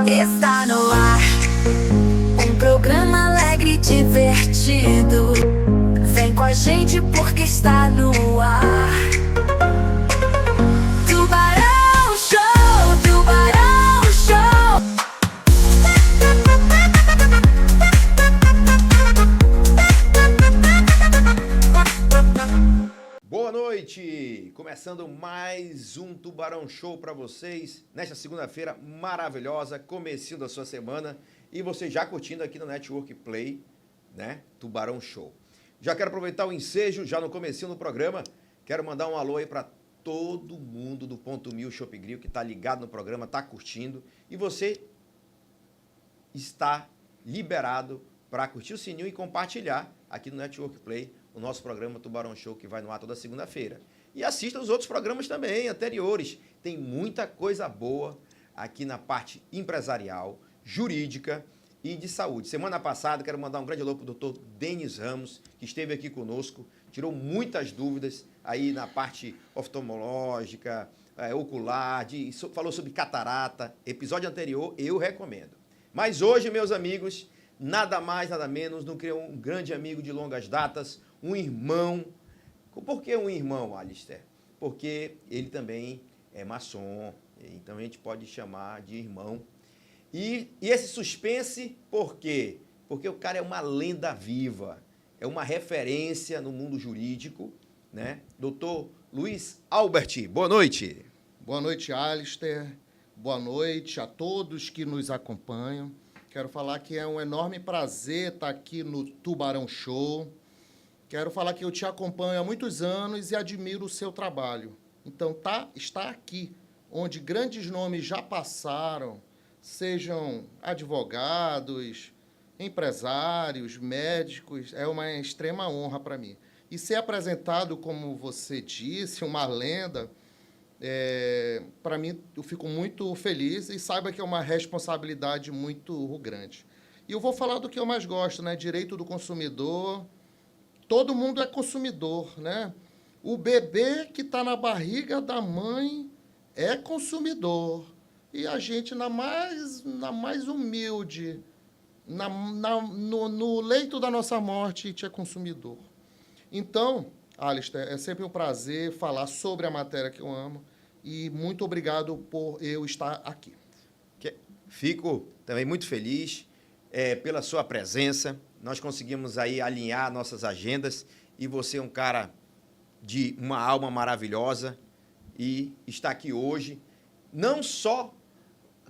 Está no ar, um programa alegre e divertido. Vem com a gente porque está no ar. Tubarão Show, Tubarão Show. Boa noite! Começando mais um Tubarão Show para vocês nesta segunda-feira maravilhosa, comecinho da sua semana e você já curtindo aqui no Network Play, né? Tubarão Show. Já quero aproveitar o ensejo, já no comecinho do programa, quero mandar um alô aí para todo mundo do Ponto Mil Chopp Grill que está ligado no programa, está curtindo e você está liberado para curtir o sininho e compartilhar aqui no Network Play o nosso programa Tubarão Show, que vai no ar toda segunda-feira. E assista os outros programas também, anteriores. Tem muita coisa boa aqui na parte empresarial, jurídica e de saúde. Semana passada, quero mandar um grande alô para o doutor Denis Ramos, que esteve aqui conosco, tirou muitas dúvidas aí na parte oftalmológica, ocular, falou sobre catarata. Episódio anterior, eu recomendo. Mas hoje, meus amigos, nada mais, nada menos do que um grande amigo de longas datas, um irmão. Por que um irmão, Alistair? Porque ele também é maçom, então a gente pode chamar de irmão. E esse suspense, por quê? Porque o cara é uma lenda viva, é uma referência no mundo jurídico, né? Doutor Luiz Albert, boa noite. Boa noite, Alistair. Boa noite a todos que nos acompanham. Quero falar que é um enorme prazer estar aqui no Tubarão Show. Quero falar que eu te acompanho há muitos anos e admiro o seu trabalho. Então, está aqui, onde grandes nomes já passaram, sejam advogados, empresários, médicos, é uma extrema honra para mim. E ser apresentado, como você disse, uma lenda, para mim, eu fico muito feliz e saiba que é uma responsabilidade muito grande. E eu vou falar do que eu mais gosto, né? Direito do consumidor. Todo mundo é consumidor, né? O bebê que está na barriga da mãe é consumidor. E a gente, na mais humilde, no leito da nossa morte, a gente é consumidor. Então, Alistair, é sempre um prazer falar sobre a matéria que eu amo e muito obrigado por eu estar aqui. Fico também muito feliz pela sua presença. Nós conseguimos aí alinhar nossas agendas e você é um cara de uma alma maravilhosa e está aqui hoje, não só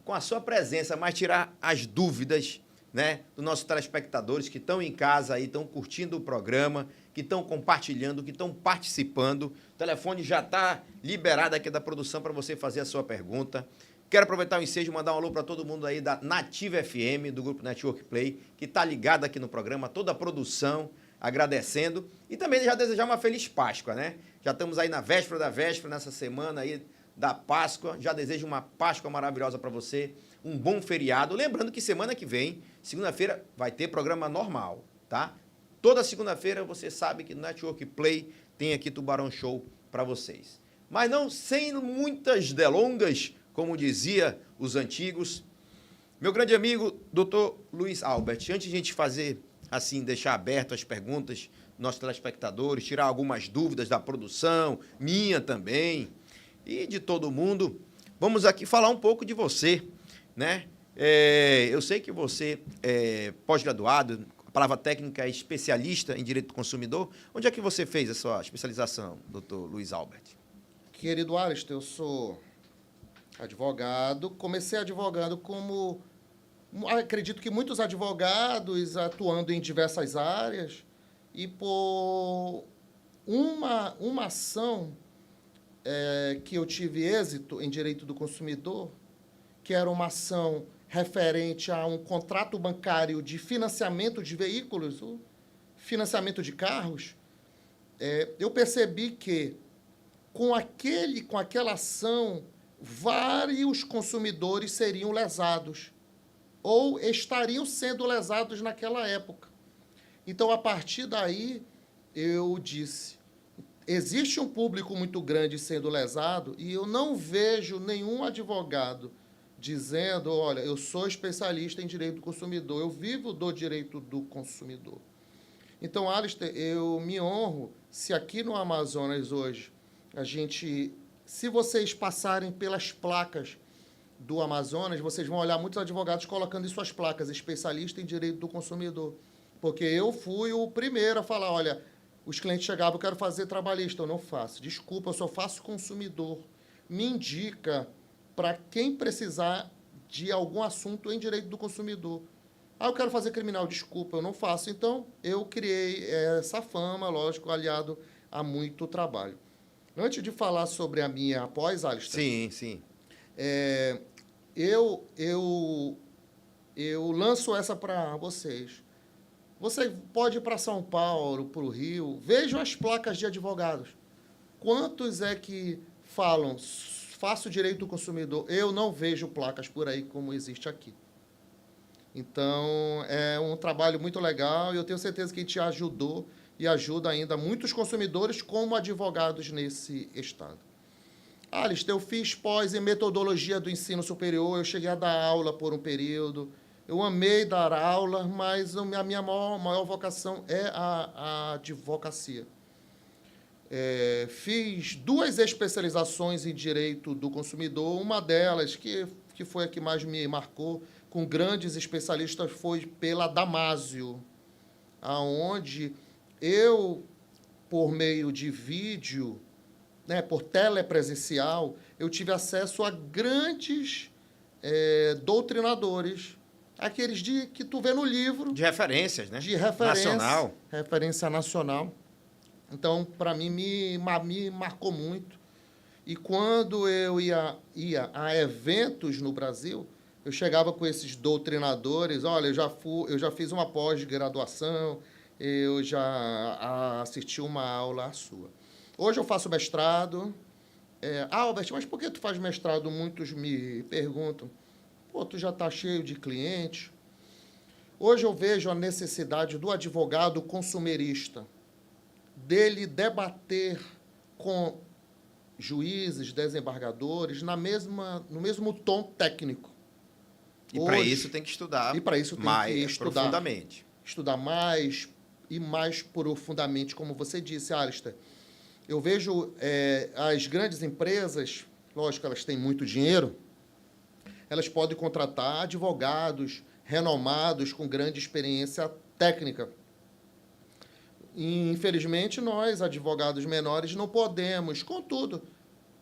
com a sua presença, mas tirar as dúvidas, né, dos nossos telespectadores que estão em casa aí, estão curtindo o programa, que estão compartilhando, que estão participando. O telefone já está liberado aqui da produção para você fazer a sua pergunta. Quero aproveitar o ensejo e mandar um alô para todo mundo aí da Nativa FM, do Grupo Network Play, que está ligado aqui no programa, toda a produção, agradecendo. E também já desejar uma feliz Páscoa, né? Já estamos aí na véspera da véspera, nessa semana aí da Páscoa. Já desejo uma Páscoa maravilhosa para você, um bom feriado. Lembrando que semana que vem, segunda-feira, vai ter programa normal, tá? Toda segunda-feira você sabe que no Network Play tem aqui Tubarão Show para vocês. Mas não sem muitas delongas, como dizia os antigos, meu grande amigo, doutor Luiz Albert, antes de a gente fazer assim, deixar aberto as perguntas dos nossos telespectadores, tirar algumas dúvidas da produção, minha também, e de todo mundo, vamos aqui falar um pouco de você, né? Eu sei que você é pós-graduado, a palavra técnica é especialista em direito do consumidor. Onde é que você fez a sua especialização, doutor Luiz Albert? Querido Alistair, eu sou advogado, comecei advogando como, acredito que muitos advogados atuando em diversas áreas, e por uma ação que eu tive êxito em direito do consumidor, que era uma ação referente a um contrato bancário de financiamento de veículos, o financiamento de carros, eu percebi que com aquela ação vários consumidores seriam lesados ou estariam sendo lesados naquela época. Então, a partir daí, eu disse, existe um público muito grande sendo lesado e eu não vejo nenhum advogado dizendo, olha, eu sou especialista em direito do consumidor, eu vivo do direito do consumidor. Então, Alistair, eu me honro se aqui no Amazonas hoje, se vocês passarem pelas placas do Amazonas, vocês vão olhar muitos advogados colocando em suas placas, especialista em direito do consumidor. Porque eu fui o primeiro a falar, olha, os clientes chegavam, eu quero fazer trabalhista, eu não faço. Desculpa, eu só faço consumidor. Me indica para quem precisar de algum assunto em direito do consumidor. Eu quero fazer criminal, desculpa, eu não faço. Então, eu criei essa fama, lógico, aliado a muito trabalho. Antes de falar sobre a minha pós, Alistair... Sim. Eu lanço essa para vocês. Você pode ir para São Paulo, para o Rio, vejam as placas de advogados. Quantos é que falam, faço direito do consumidor? Eu não vejo placas por aí como existe aqui. Então, é um trabalho muito legal e eu tenho certeza que te ajudou e ajuda ainda muitos consumidores como advogados nesse estado. Alistair, eu fiz pós em metodologia do ensino superior, eu cheguei a dar aula por um período, eu amei dar aula, mas a minha maior vocação é a advocacia. Fiz 2 especializações em direito do consumidor, uma delas, que foi a que mais me marcou, com grandes especialistas, foi pela Damásio, aonde eu, por meio de vídeo, por telepresencial, eu tive acesso a grandes doutrinadores, aqueles que tu vê no livro. De referências, né? De referência. Nacional. Referência nacional. Então, para mim, me marcou muito. E quando eu ia a eventos no Brasil, eu chegava com esses doutrinadores, olha, eu já fiz uma pós-graduação, eu já assisti uma aula sua. Hoje eu faço mestrado. Albert, mas por que tu faz mestrado? Muitos me perguntam. Pô, tu já está cheio de clientes. Hoje eu vejo a necessidade do advogado consumerista, dele debater com juízes, desembargadores, no mesmo tom técnico. E para isso tem que estudar. E para isso tem que estudar profundamente. Estudar mais e mais profundamente, como você disse, Alistair. Eu vejo as grandes empresas, lógico, elas têm muito dinheiro, elas podem contratar advogados renomados com grande experiência técnica. E, infelizmente, nós, advogados menores, não podemos. Contudo,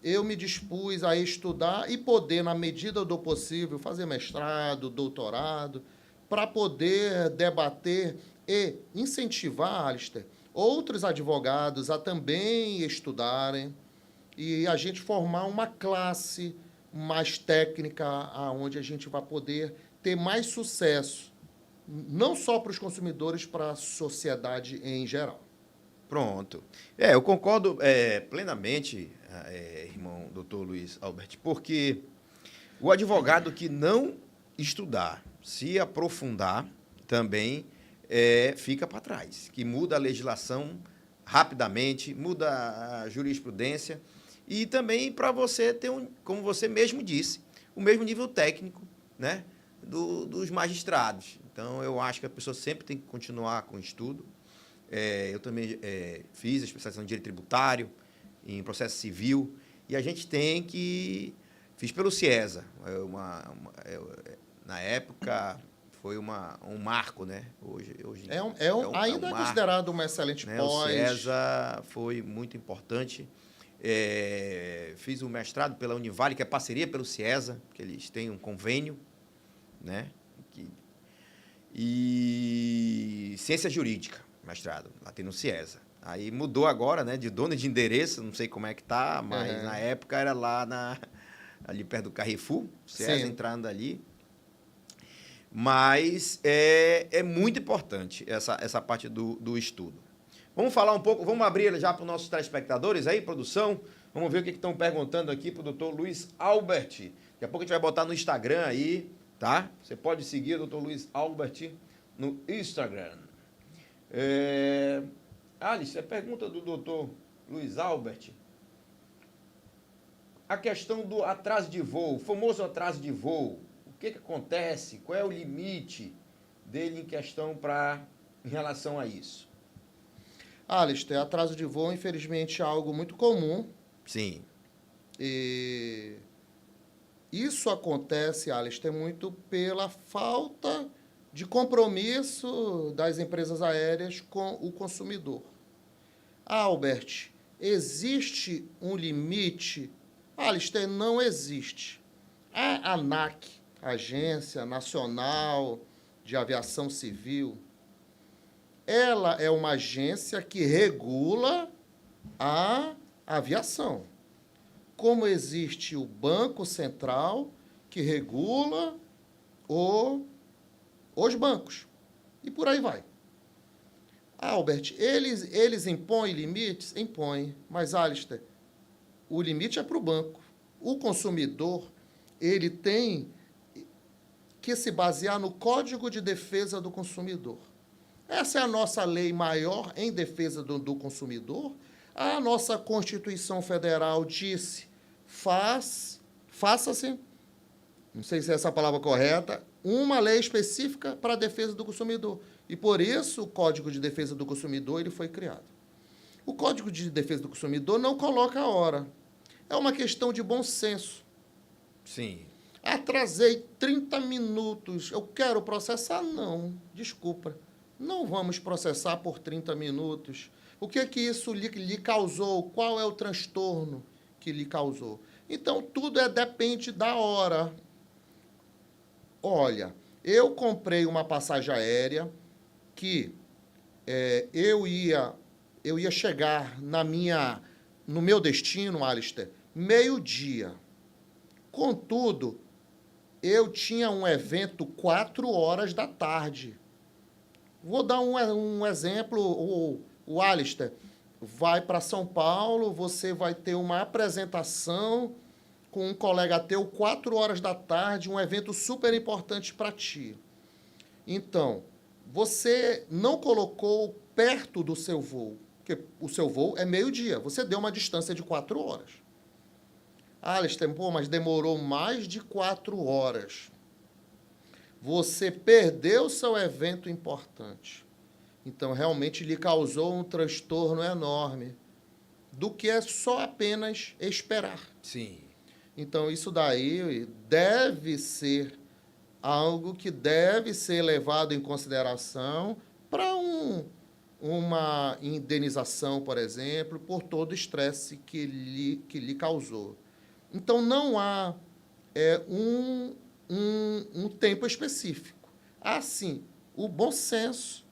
eu me dispus a estudar e poder, na medida do possível, fazer mestrado, doutorado, para poder debater e incentivar, Alistair, outros advogados a também estudarem e a gente formar uma classe mais técnica, onde a gente vai poder ter mais sucesso, não só para os consumidores, para a sociedade em geral. Pronto. Eu concordo plenamente, irmão doutor Luiz Albert, porque o advogado que não estudar, se aprofundar, também fica para trás, que muda a legislação rapidamente, muda a jurisprudência e também para você ter, como você mesmo disse, o mesmo nível técnico, né, dos magistrados. Então, eu acho que a pessoa sempre tem que continuar com o estudo. Eu também fiz a especialização em direito tributário, em processo civil, e a gente tem que... Fiz pelo CIESA. Na época, foi um marco, né? Hoje ainda é considerado uma excelente pós. O CIESA foi muito importante. Fiz o mestrado pela Univale, que é parceria pelo CIESA, que eles têm um convênio, né? E ciência jurídica, mestrado, lá tem no CIESA. Aí mudou agora, né, de dono de endereço, não sei como é que tá, mas na época era lá ali perto do Carrefour, CIESA entrando ali. Mas é muito importante essa parte do estudo. Vamos falar um pouco, vamos abrir já para os nossos telespectadores aí, produção. Vamos ver o que estão perguntando aqui para o doutor Luiz Albert. Daqui a pouco a gente vai botar no Instagram aí, tá? Você pode seguir o doutor Luiz Albert no Instagram. Alice, a pergunta do doutor Luiz Albert. a questão do atraso de voo, o famoso atraso de voo, o que acontece? Qual é o limite dele em relação a isso? Alistair, atraso de voo, infelizmente, é algo muito comum. Sim. E isso acontece, Alistair, muito pela falta de compromisso das empresas aéreas com o consumidor. Albert, existe um limite? Alistair, não existe. A ANAC, Agência Nacional de Aviação Civil, ela é uma agência que regula a aviação. Como existe o Banco Central, que regula os bancos. E por aí vai. Albert, eles impõem limites? Impõem. Mas, Alistair, o limite é para o banco. O consumidor, ele tem que se basear no Código de Defesa do Consumidor. Essa é a nossa lei maior em defesa do consumidor. A nossa Constituição Federal disse, faça-se, não sei se é essa a palavra correta, uma lei específica para a defesa do consumidor. E, por isso, o Código de Defesa do Consumidor ele foi criado. O Código de Defesa do Consumidor não coloca a hora. É uma questão de bom senso. Sim. Atrasei 30 minutos, eu quero processar? Não, desculpa. Não vamos processar por 30 minutos. O que é que isso lhe causou? Qual é o transtorno que lhe causou? Então, tudo depende da hora. Olha, eu comprei uma passagem aérea que eu ia chegar no meu destino, Alistair, meio-dia. Contudo, eu tinha um evento 4 horas da tarde. Vou dar um exemplo. O Alistair vai para São Paulo, você vai ter uma apresentação com um colega teu 4 horas da tarde, um evento super importante para ti. Então, você não colocou perto do seu voo, porque o seu voo é meio-dia. Você deu uma distância de 4 horas. Alistair, mas demorou mais de 4 horas. Você perdeu seu evento importante. Então, realmente lhe causou um transtorno enorme, do que é só apenas esperar. Sim. Então, isso daí deve ser algo que deve ser levado em consideração para uma indenização, por exemplo, por todo o estresse que lhe causou. Então, não há um tempo específico. Há, sim, o bom senso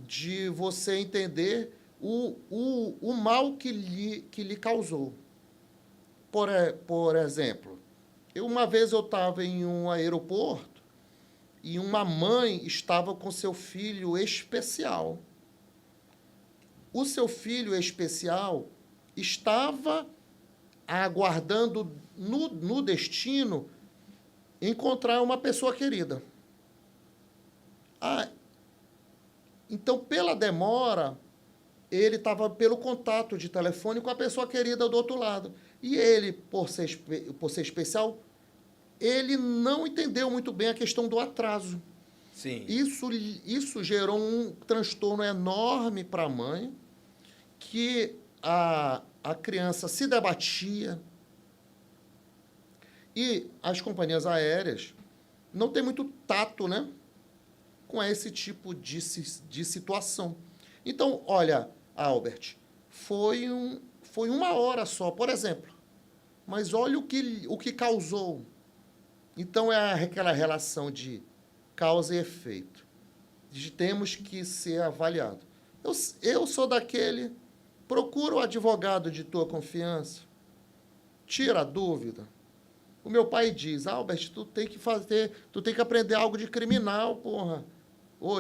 de você entender o mal que lhe causou. Por exemplo, uma vez eu estava em um aeroporto e uma mãe estava com seu filho especial. O seu filho especial estava aguardando no destino encontrar uma pessoa querida. Então, pela demora, ele estava pelo contato de telefone com a pessoa querida do outro lado. E ele, por ser especial, ele não entendeu muito bem a questão do atraso. Sim. Isso gerou um transtorno enorme para a mãe, que a criança se debatia. E as companhias aéreas não têm muito tato, né, com esse tipo de situação. Então, olha, Albert, foi uma hora só, por exemplo. Mas olha o que causou. Então, é aquela relação de causa e efeito. Temos que ser avaliado. Eu sou daquele, procura o advogado de tua confiança, tira a dúvida. O meu pai diz, Albert, tu tem que aprender algo de criminal, porra.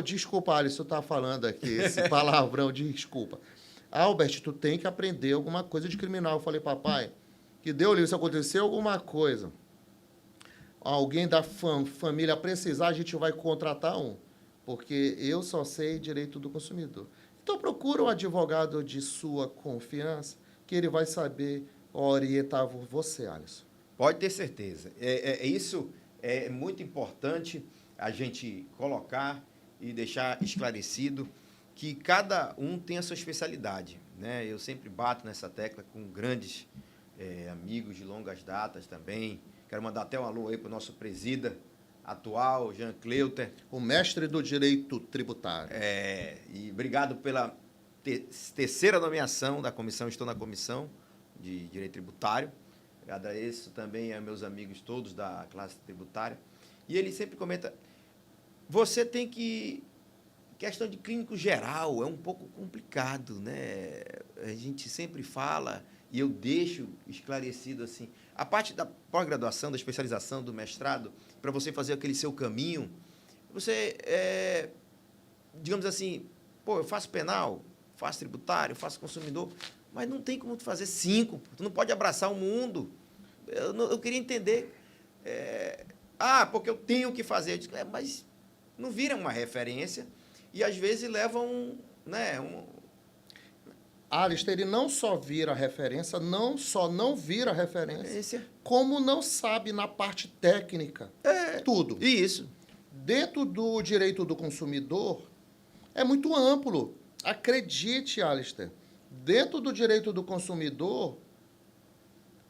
Desculpa, Alisson, tá falando aqui, esse palavrão, desculpa. Albert, tu tem que aprender alguma coisa de criminal. Eu falei, papai, que deu livre, se aconteceu alguma coisa, alguém da família precisar, a gente vai contratar porque eu só sei direito do consumidor. Então, procura um advogado de sua confiança, que ele vai saber orientar você, Alisson. Pode ter certeza. Isso é muito importante a gente colocar e deixar esclarecido que cada um tem a sua especialidade, né? Eu sempre bato nessa tecla com grandes amigos de longas datas também. Quero mandar até um alô aí para o nosso presida atual, Jean Cleuter. O mestre do direito tributário. E obrigado pela terceira nomeação da comissão. Estou na comissão de direito tributário. Agradeço também a meus amigos todos da classe tributária. E ele sempre comenta, você tem que... Questão de clínico geral é um pouco complicado, né? A gente sempre fala, e eu deixo esclarecido assim, a parte da pós-graduação, da especialização, do mestrado, para você fazer aquele seu caminho, você, digamos assim, eu faço penal, faço tributário, faço consumidor, mas não tem como tu fazer 5, tu não pode abraçar o mundo. Eu queria entender, porque eu tenho que fazer, eu digo, mas não vira uma referência e às vezes levam, né, Alistair, ele não só vira referência, não vira referência, como não sabe na parte técnica. Tudo. Isso. Dentro do direito do consumidor, é muito amplo. Acredite, Alistair. Dentro do direito do consumidor,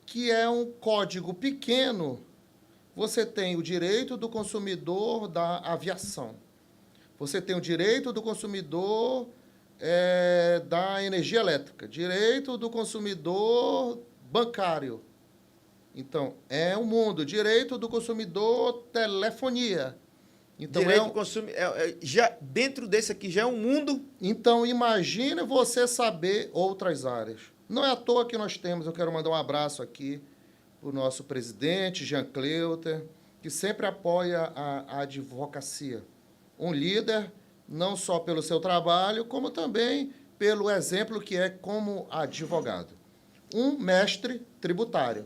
que é um código pequeno, você tem o direito do consumidor da aviação. Você tem o direito do consumidor da energia elétrica, direito do consumidor bancário. Então, é um mundo. Direito do consumidor telefonia. Então, direito do consumidor, já, dentro desse aqui já é um mundo. Então, imagine você saber outras áreas. Não é à toa que nós temos, eu quero mandar um abraço aqui para o nosso presidente, Jean Cleuter, que sempre apoia a advocacia. Um líder, não só pelo seu trabalho, como também pelo exemplo que é como advogado. Um mestre tributário.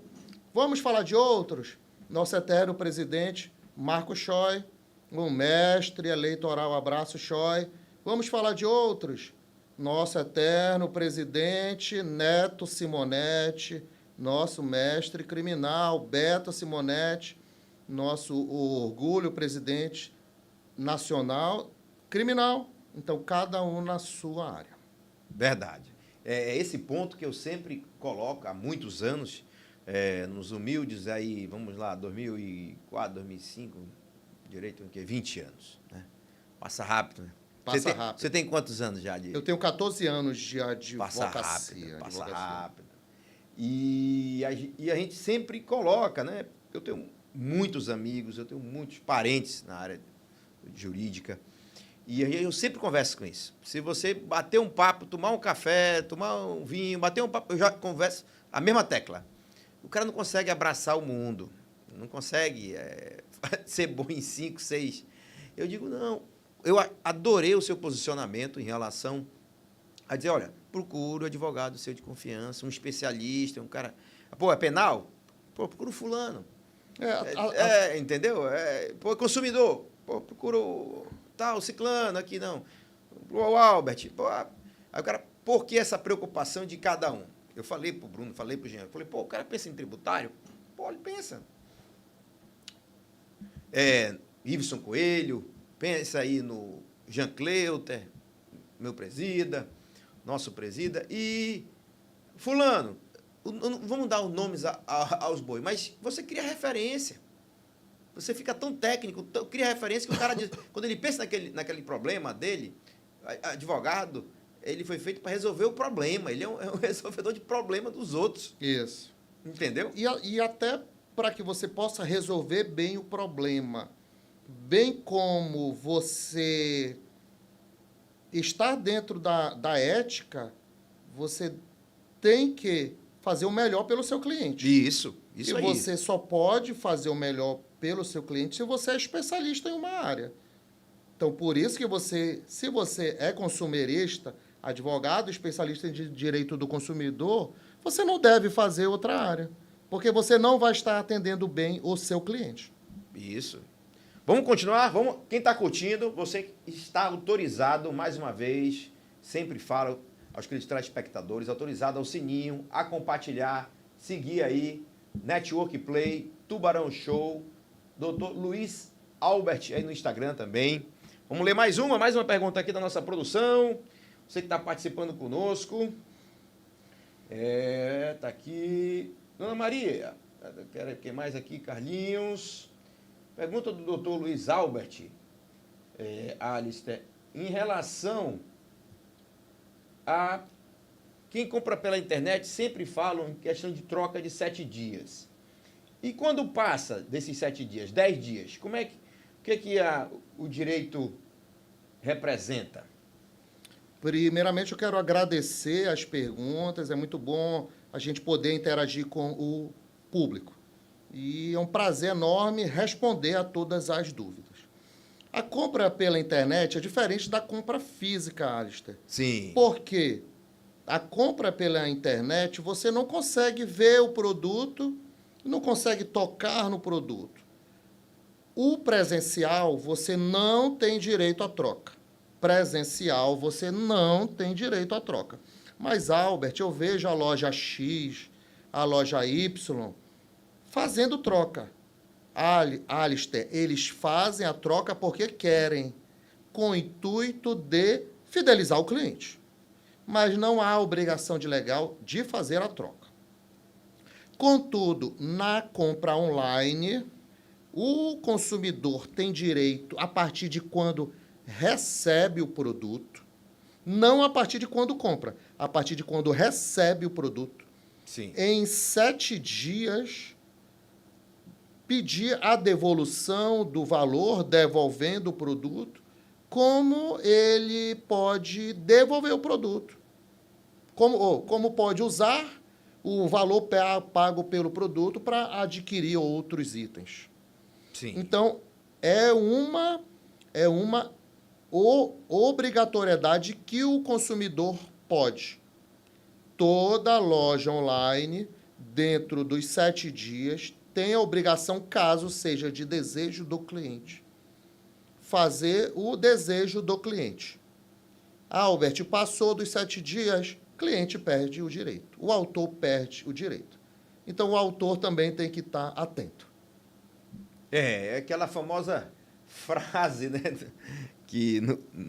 Vamos falar de outros? Nosso eterno presidente, Marco Choi, um mestre eleitoral, abraço, Choi. Vamos falar de outros? Nosso eterno presidente, Neto Simonetti, nosso mestre criminal, Beto Simonetti, nosso orgulho presidente nacional criminal. Então, cada um na sua área. Verdade. É esse ponto que eu sempre coloco há muitos anos, nos humildes aí, vamos lá, 2004, 2005, direito, 20 anos, né? Passa rápido, né? Rápido. Você tem quantos anos já de... Eu tenho 14 anos de advocacia. Passa rápido. E a gente sempre coloca, né? Eu tenho muitos amigos, eu tenho muitos parentes na área jurídica, e eu sempre converso com isso. Se você bater um papo, tomar um café, tomar um vinho, bater um papo, eu já converso a mesma tecla. O cara não consegue abraçar o mundo, não consegue ser bom em 5, 6. Eu digo, não, eu adorei o seu posicionamento em relação a dizer, olha, procura um advogado seu de confiança, um especialista, um cara... é penal? Procura o fulano. Entendeu? Consumidor. Procura o tal, ciclano aqui, não. O Albert. Aí o cara, por que essa preocupação de cada um? Eu falei pro Bruno, falei pro Jean, falei, o cara pensa em tributário? Ele pensa. Iveson Coelho, pensa aí no Jean Cleuter, meu presida, nosso presida, e fulano, vamos dar os nomes aos bois, mas você cria referência. Você fica tão técnico, cria referência que o cara diz, quando ele pensa naquele problema dele, advogado, ele foi feito para resolver o problema. Ele é um resolvedor de problema dos outros. Isso. Entendeu? E até para que você possa resolver bem o problema, bem como você estar dentro da ética, você tem que fazer o melhor pelo seu cliente. Isso e aí. Você só pode fazer o melhor pelo seu cliente se você é especialista em uma área. Então, por isso que se você é consumerista, advogado, especialista em direito do consumidor, você não deve fazer outra área, porque você não vai estar atendendo bem o seu cliente. Isso. Vamos continuar? Quem está curtindo, você está autorizado, mais uma vez, sempre falo aos telespectadores, autorizado ao sininho, a compartilhar, seguir aí, Network Play, Tubarão Show, Dr. Luiz Albert aí no Instagram também. Vamos ler mais uma pergunta aqui da nossa produção. Você que está participando conosco. Tá aqui. Dona Maria, quero que mais aqui, Carlinhos. Pergunta do Dr. Luiz Albert, Alistair, em relação a quem compra pela internet, sempre falam em questão de troca de 7 dias. E quando passa desses 7 dias, 10 dias, o que o direito representa? Primeiramente, eu quero agradecer as perguntas. É muito bom a gente poder interagir com o público. E é um prazer enorme responder a todas as dúvidas. A compra pela internet é diferente da compra física, Alistair. Sim. Por quê? A compra pela internet, você não consegue ver o produto, não consegue tocar no produto. O presencial, você não tem direito à troca. Presencial, você não tem direito à troca. Mas, Albert, eu vejo a loja X, a loja Y, fazendo troca. Alistair, eles fazem a troca porque querem, com o intuito de fidelizar o cliente. Mas não há obrigação de legal de fazer a troca. Contudo, na compra online, o consumidor tem direito a partir de quando recebe o produto, não a partir de quando compra, a partir de quando recebe o produto. Sim. Em 7 dias, pedir a devolução do valor, devolvendo o produto, como ele pode devolver o produto, como pode usar o valor pago pelo produto para adquirir outros itens. Sim. Então, é uma obrigatoriedade que o consumidor pode. Toda loja online, dentro dos 7 dias, tem a obrigação, caso seja de desejo do cliente, fazer o desejo do cliente. Albert, passou dos 7 dias, cliente perde o direito. O autor perde o direito. Então, o autor também tem que estar atento. É aquela famosa frase, né? Que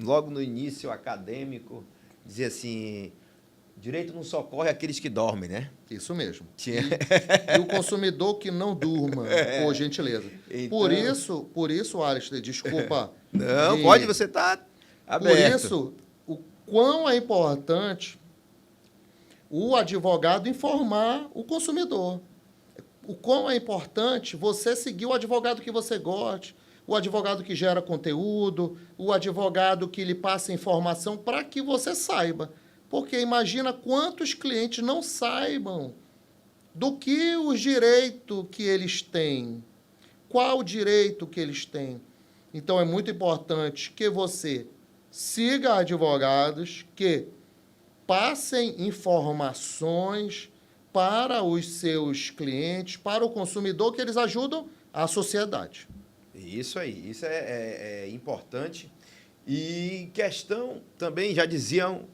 logo no início o acadêmico dizia assim: direito não socorre aqueles que dormem, né? Isso mesmo. Tinha. E o consumidor que não durma, por gentileza. Então... Por isso, Alistair, desculpa. Não, pode, você está aberto. Por isso, o quão é importante o advogado informar o consumidor. O quão é importante você seguir o advogado que você goste, o advogado que gera conteúdo, o advogado que lhe passa informação para que você saiba. Porque imagina quantos clientes não saibam do que os direitos que eles têm, qual o direito que eles têm. Então, é muito importante que você siga advogados que passem informações para os seus clientes, para o consumidor, que eles ajudam a sociedade. Isso aí, isso é importante. E questão também, já diziam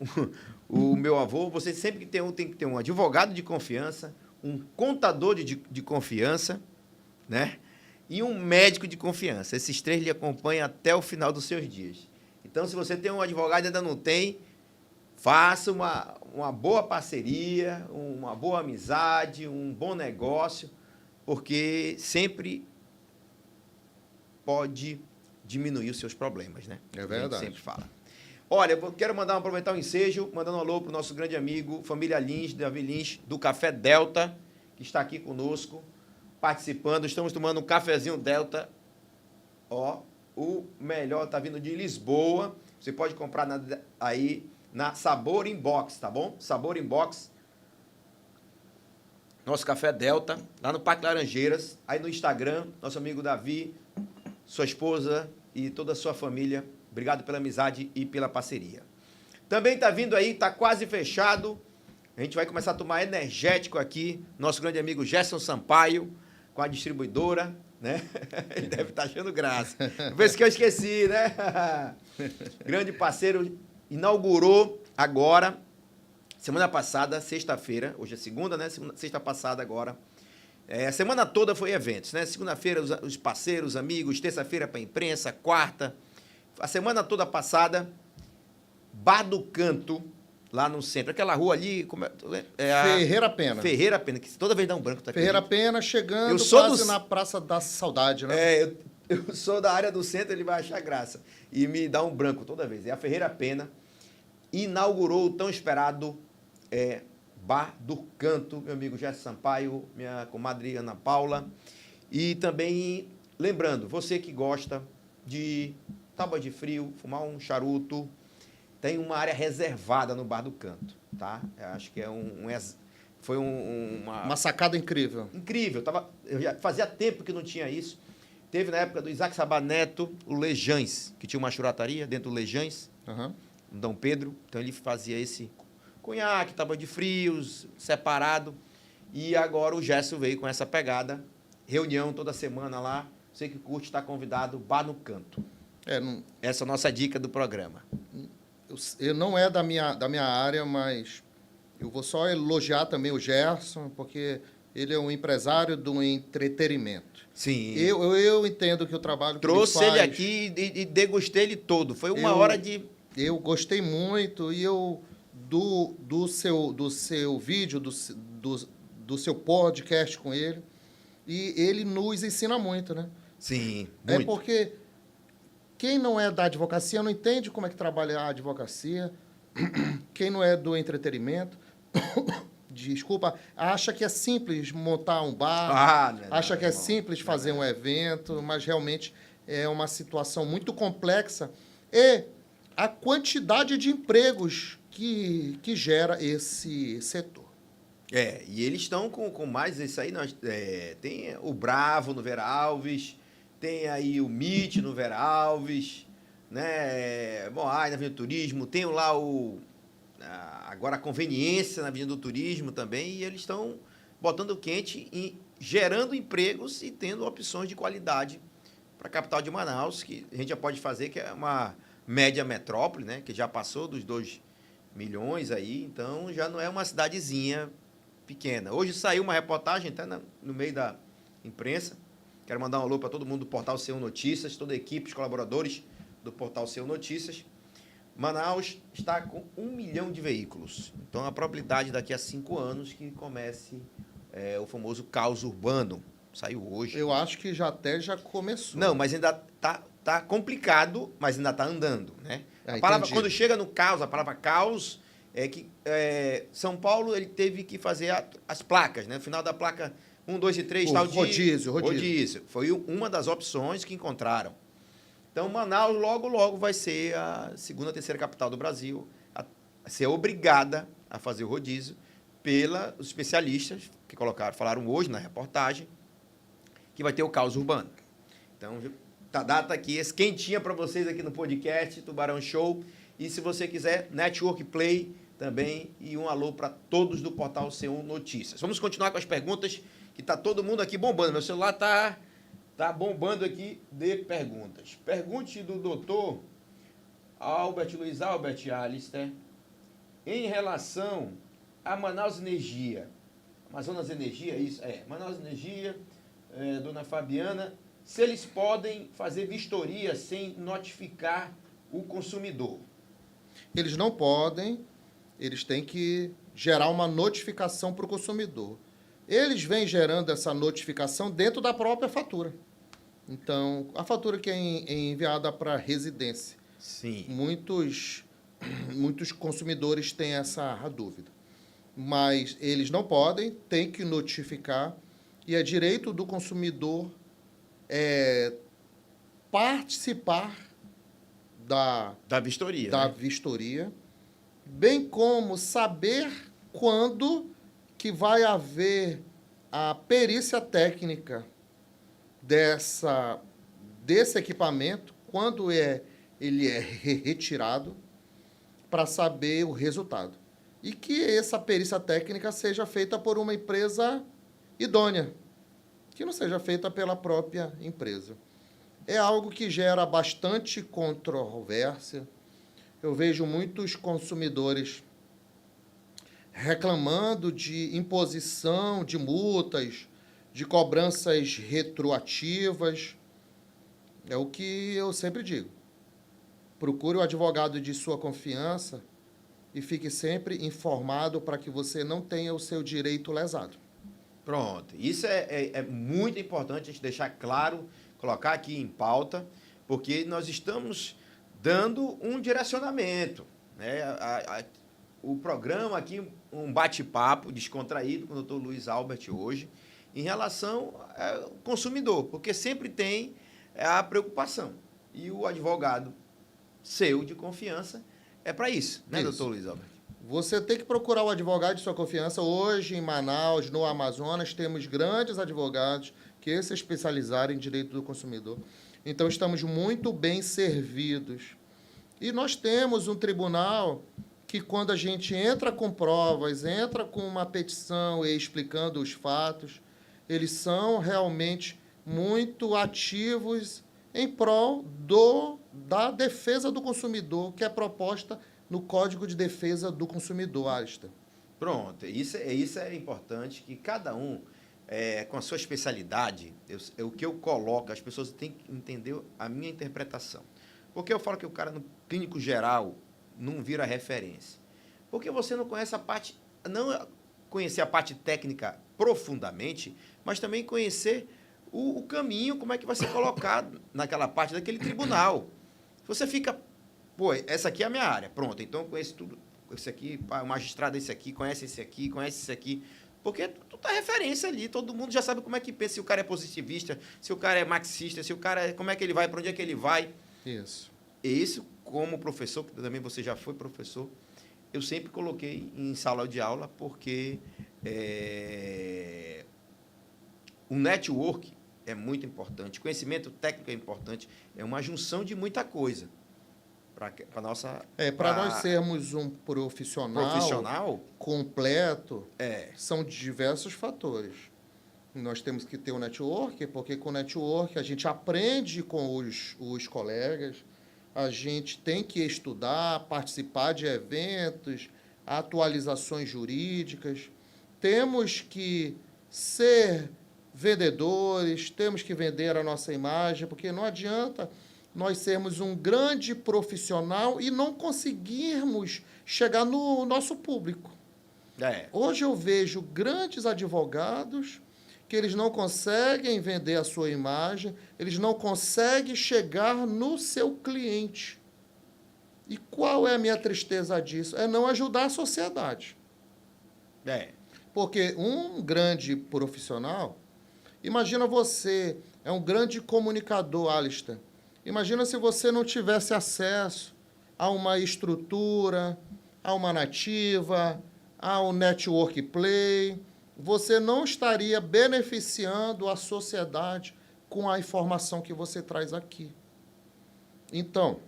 o meu avô, você sempre tem que ter um advogado de confiança, um contador de confiança, né? E um médico de confiança. Esses 3 lhe acompanham até o final dos seus dias. Então, se você tem um advogado e ainda não tem, faça uma boa parceria, uma boa amizade, um bom negócio, porque sempre pode diminuir os seus problemas, né? É verdade. A gente sempre fala. Olha, eu quero aproveitar o ensejo, mandando um alô para o nosso grande amigo, família Lins, Davi Lins, do Café Delta, que está aqui conosco, participando. Estamos tomando um cafezinho Delta. Ó, o melhor está vindo de Lisboa. Você pode comprar aí na Sabor Inbox, tá bom? Sabor Inbox. Nosso Café Delta, lá no Parque Laranjeiras. Aí no Instagram, nosso amigo Davi, sua esposa e toda a sua família. Obrigado pela amizade e pela parceria. Também está vindo aí, está quase fechado. A gente vai começar a tomar energético aqui. Nosso grande amigo Gerson Sampaio, com a distribuidora, né? Ele deve estar achando graça. Por isso que eu esqueci, né? Grande parceiro, inaugurou agora Semana passada, sexta-feira, hoje é segunda, né? Sexta passada agora. A semana toda foi eventos, né? Segunda-feira, os parceiros, amigos, terça-feira para a imprensa, quarta. A semana toda passada, Bar do Canto, lá no centro. Aquela rua ali... Ferreira Pena. Ferreira Pena, que toda vez dá um branco. Tá Ferreira Pena, chegando quase na Praça da Saudade, né? Eu sou da área do centro, ele vai achar graça. E me dá um branco toda vez. É a Ferreira Pena. Inaugurou o tão esperado Bar do Canto, meu amigo Gerson Sampaio, minha comadre Ana Paula. E também, lembrando, você que gosta de tábua de frio, fumar um charuto, tem uma área reservada no Bar do Canto, tá? Eu acho que foi uma sacada incrível. Incrível. Fazia tempo que não tinha isso. Teve na época do Isaac Sabá Neto, o Lejães, que tinha uma churrataria dentro do Lejães, no Dom Pedro. Então ele fazia esse conhaque, tábua de frios, separado. E agora o Gerson veio com essa pegada. Reunião toda semana lá. Você que curte, está convidado, Bar no Canto. Essa é a nossa dica do programa. Eu não é da minha área, mas eu vou só elogiar também o Gerson, porque ele é um empresário do entretenimento. Sim. Eu entendo que o trabalho que trouxe ele faz... ele aqui e degustei ele todo. Foi uma hora de... Eu gostei muito e do seu vídeo, do seu podcast com ele, e ele nos ensina muito, né? Sim, muito. É porque quem não é da advocacia não entende como é que trabalha a advocacia, quem não é do entretenimento... Desculpa, acha que é simples montar um bar, acha que é simples fazer um evento, mas realmente é uma situação muito complexa. E a quantidade de empregos que gera esse setor. E eles estão com mais isso aí. Tem o Bravo no Vera Alves, tem aí o MIT no Vera Alves, né? Bom, na Avenida do Turismo, tem lá agora a Conveniência na Avenida do Turismo também, e eles estão botando quente e gerando empregos e tendo opções de qualidade para a capital de Manaus, que a gente já pode fazer, que é uma média metrópole, né? Que já passou dos 2 milhões aí, então já não é uma cidadezinha pequena. Hoje saiu uma reportagem até no meio da imprensa. Quero mandar um alô para todo mundo do Portal C1 Notícias, toda a equipe, os colaboradores do Portal C1 Notícias. Manaus está com 1 milhão de veículos. Então, a probabilidade daqui a 5 anos que comece o famoso caos urbano. Saiu hoje. Eu acho que já começou. Não, mas ainda tá complicado, mas ainda está andando, né? A palavra, quando chega no caos, a palavra caos é que São Paulo ele teve que fazer as placas, né? No final da placa 1, 2 e 3, tal rodízio. Rodízio. Foi uma das opções que encontraram. Então, Manaus, logo vai ser a segunda, terceira capital do Brasil a ser obrigada a fazer o rodízio pelos especialistas que falaram hoje na reportagem que vai ter o caos urbano. Então, a data aqui, quentinha para vocês aqui no podcast, Tubarão Show. E se você quiser, Network Play também. E um alô para todos do Portal C1 Notícias. Vamos continuar com as perguntas, que está todo mundo aqui bombando. Meu celular Tá bombando aqui de perguntas. Pergunte do doutor Luiz Albert Alister em relação a Manaus Energia. Amazonas Energia, isso? Manaus Energia, dona Fabiana, se eles podem fazer vistoria sem notificar o consumidor. Eles não podem, eles têm que gerar uma notificação para o consumidor. Eles vêm gerando essa notificação dentro da própria fatura. Então, a fatura que é enviada para a residência. Sim. Muitos consumidores têm essa dúvida. Mas eles não podem, têm que notificar, e é direito do consumidor participar da vistoria. Vistoria, bem como saber quando que vai haver a perícia técnica desse equipamento, quando ele é retirado, para saber o resultado. E que essa perícia técnica seja feita por uma empresa idônea, que não seja feita pela própria empresa. É algo que gera bastante controvérsia. Eu vejo muitos consumidores reclamando de imposição de multas, de cobranças retroativas. É o que eu sempre digo. Procure o advogado de sua confiança e fique sempre informado para que você não tenha o seu direito lesado. Pronto. Isso é muito importante a gente deixar claro, colocar aqui em pauta, porque nós estamos dando um direcionamento, né? O programa aqui, um bate-papo descontraído com o doutor Luiz Albert hoje, em relação ao consumidor, porque sempre tem a preocupação. E o advogado seu de confiança é para isso, né, Isso. doutor Luiz Albert? Você tem que procurar o advogado de sua confiança. Hoje, em Manaus, no Amazonas, temos grandes advogados que se especializaram em direito do consumidor. Então, estamos muito bem servidos. E nós temos um tribunal que, quando a gente entra com provas, entra com uma petição e explicando os fatos, eles são realmente muito ativos em prol da defesa do consumidor, que é proposta no Código de Defesa do Consumidor, Alistair. Pronto, isso é importante, que cada um, com a sua especialidade, o que eu coloco, as pessoas têm que entender a minha interpretação. Porque eu falo que o cara no clínico geral não vira referência. Porque você não conhece a parte, não conhecer a parte técnica profundamente, mas também conhecer o caminho, como é que vai ser colocado naquela parte daquele tribunal. Você fica, pô, essa aqui é a minha área, pronto, então eu conheço tudo, esse aqui, o magistrado é esse aqui, conhece esse aqui, porque tu tá referência ali, todo mundo já sabe como é que pensa, se o cara é positivista, se o cara é marxista, se o cara é, como é que ele vai, para onde é que ele vai. Isso. Isso, como professor, que também você já foi professor, eu sempre coloquei em sala de aula, porque o network é muito importante, conhecimento técnico é importante, é uma junção de muita coisa para nossa... Para nós sermos um profissional completo, são diversos fatores. Nós temos que ter o network, porque com o network a gente aprende com os colegas, a gente tem que estudar, participar de eventos, atualizações jurídicas, temos que ser vendedores, temos que vender a nossa imagem, porque não adianta nós sermos um grande profissional e não conseguirmos chegar no nosso público. Hoje eu vejo grandes advogados que eles não conseguem vender a sua imagem, eles não conseguem chegar no seu cliente. E qual é a minha tristeza disso? É não ajudar a sociedade. Porque um grande profissional, imagina você, é um grande comunicador, Alistair. Imagina se você não tivesse acesso a uma estrutura, a uma nativa, ao network play, você não estaria beneficiando a sociedade com a informação que você traz aqui. Então,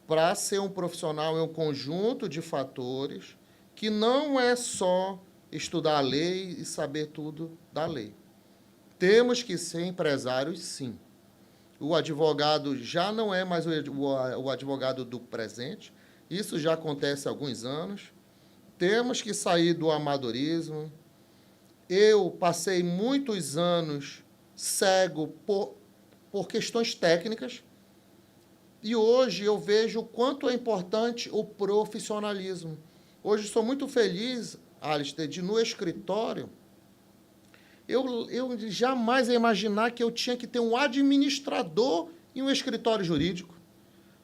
para ser um profissional é um conjunto de fatores que não é só estudar a lei e saber tudo da lei. Temos que ser empresários, sim. O advogado já não é mais o advogado do presente. Isso já acontece há alguns anos. Temos que sair do amadorismo. Eu passei muitos anos cego por questões técnicas. E hoje eu vejo o quanto é importante o profissionalismo. Hoje sou muito feliz, Alistair, de no escritório, eu jamais ia imaginar que eu tinha que ter um administrador em um escritório jurídico.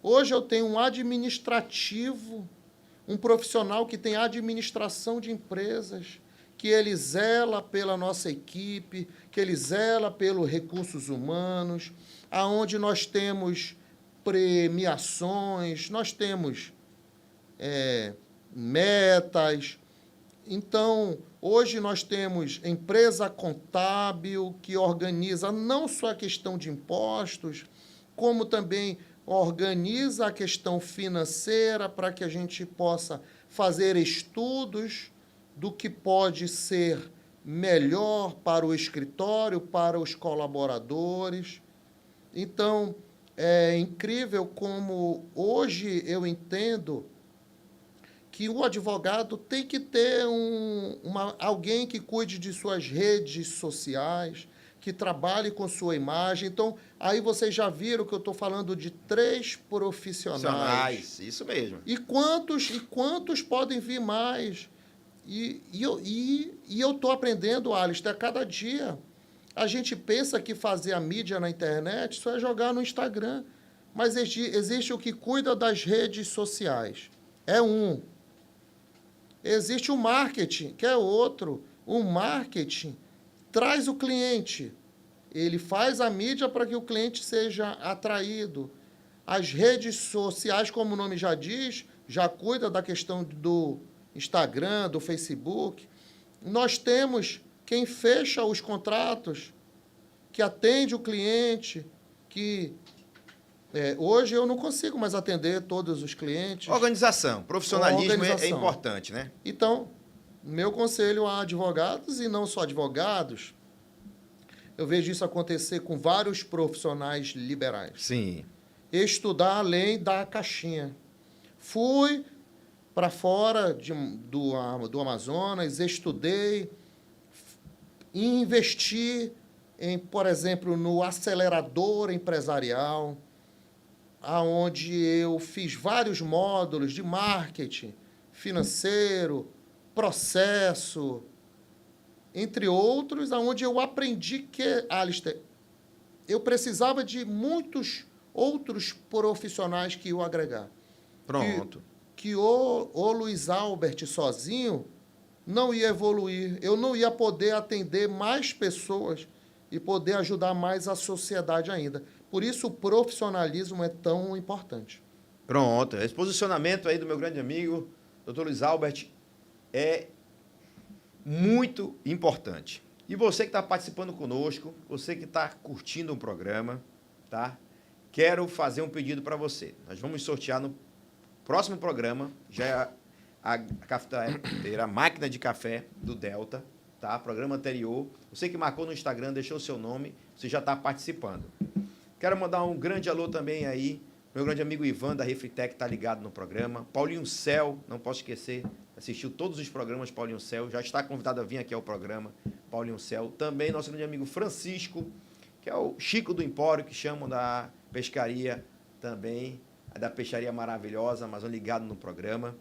Hoje eu tenho um administrativo, um profissional que tem administração de empresas, que ele zela pela nossa equipe, que ele zela pelos recursos humanos, aonde nós temos premiações, nós temos metas. Então, hoje nós temos empresa contábil que organiza não só a questão de impostos, como também organiza a questão financeira para que a gente possa fazer estudos do que pode ser melhor para o escritório, para os colaboradores. Então, é incrível como hoje eu entendo que o advogado tem que ter alguém que cuide de suas redes sociais, que trabalhe com sua imagem. Então, aí vocês já viram que eu estou falando de 3 profissionais. Isso mesmo. E quantos podem vir mais? E eu estou aprendendo, Alistair, a cada dia. A gente pensa que fazer a mídia na internet só é jogar no Instagram. Mas existe o que cuida das redes sociais. É um. Existe o marketing, que é outro. O marketing traz o cliente. Ele faz a mídia para que o cliente seja atraído. As redes sociais, como o nome já diz, já cuida da questão do Instagram, do Facebook. Nós temos quem fecha os contratos, que atende o cliente, que... hoje eu não consigo mais atender todos os clientes. Organização, profissionalismo é importante, né? Então, meu conselho a advogados, e não só advogados, eu vejo isso acontecer com vários profissionais liberais. Sim. Estudar além da caixinha. Fui para fora do Amazonas, estudei, investi, por exemplo, no acelerador empresarial, aonde eu fiz vários módulos de marketing, financeiro, processo, entre outros, aonde eu aprendi que, Alistair, eu precisava de muitos outros profissionais que eu agregar. Pronto. Que o Luiz Albert sozinho não ia evoluir, eu não ia poder atender mais pessoas e poder ajudar mais a sociedade ainda. Por isso, o profissionalismo é tão importante. Pronto. Esse posicionamento aí do meu grande amigo, Dr. Luiz Albert, é muito importante. E você que está participando conosco, você que está curtindo o programa, tá? Quero fazer um pedido para você. Nós vamos sortear no próximo programa, já é a cafeteira, a máquina de café do Delta, tá? Programa anterior. Você que marcou no Instagram, deixou o seu nome, você já está participando. Quero mandar um grande alô também aí, meu grande amigo Ivan, da Refritec, está ligado no programa. Paulinho Cel, não posso esquecer, assistiu todos os programas, Paulinho Cel, já está convidado a vir aqui ao programa, Paulinho Cel. Também nosso grande amigo Francisco, que é o Chico do Empório, que chamam da pescaria também, da peixaria maravilhosa, mas ligado no programa.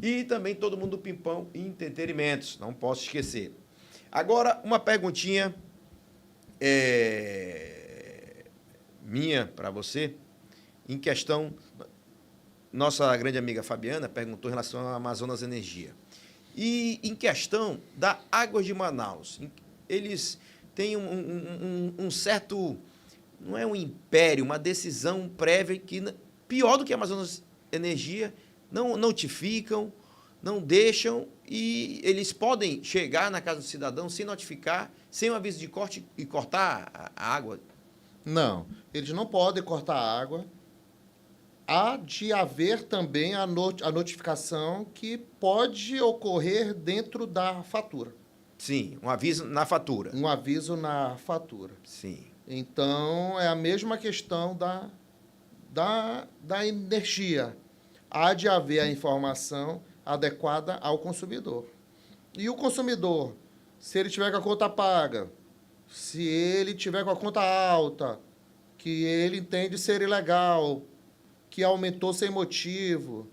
E também todo mundo do Pimpão e Entretenimentos, não posso esquecer. Agora, uma perguntinha minha para você, em questão, nossa grande amiga Fabiana perguntou em relação ao Amazonas Energia. E em questão da Águas de Manaus, eles têm um certo, não é um império, uma decisão prévia que, pior do que a Amazonas Energia, não notificam, não deixam, e eles podem chegar na casa do cidadão sem notificar, sem um aviso de corte e cortar a água? Não, eles não podem cortar a água. Há de haver também a notificação que pode ocorrer dentro da fatura. Sim, um aviso na fatura. Um aviso na fatura. Sim. Então, é a mesma questão da energia. Há de haver a informação adequada ao consumidor. E o consumidor, se ele tiver com a conta paga, se ele tiver com a conta alta, que ele entende ser ilegal, que aumentou sem motivo,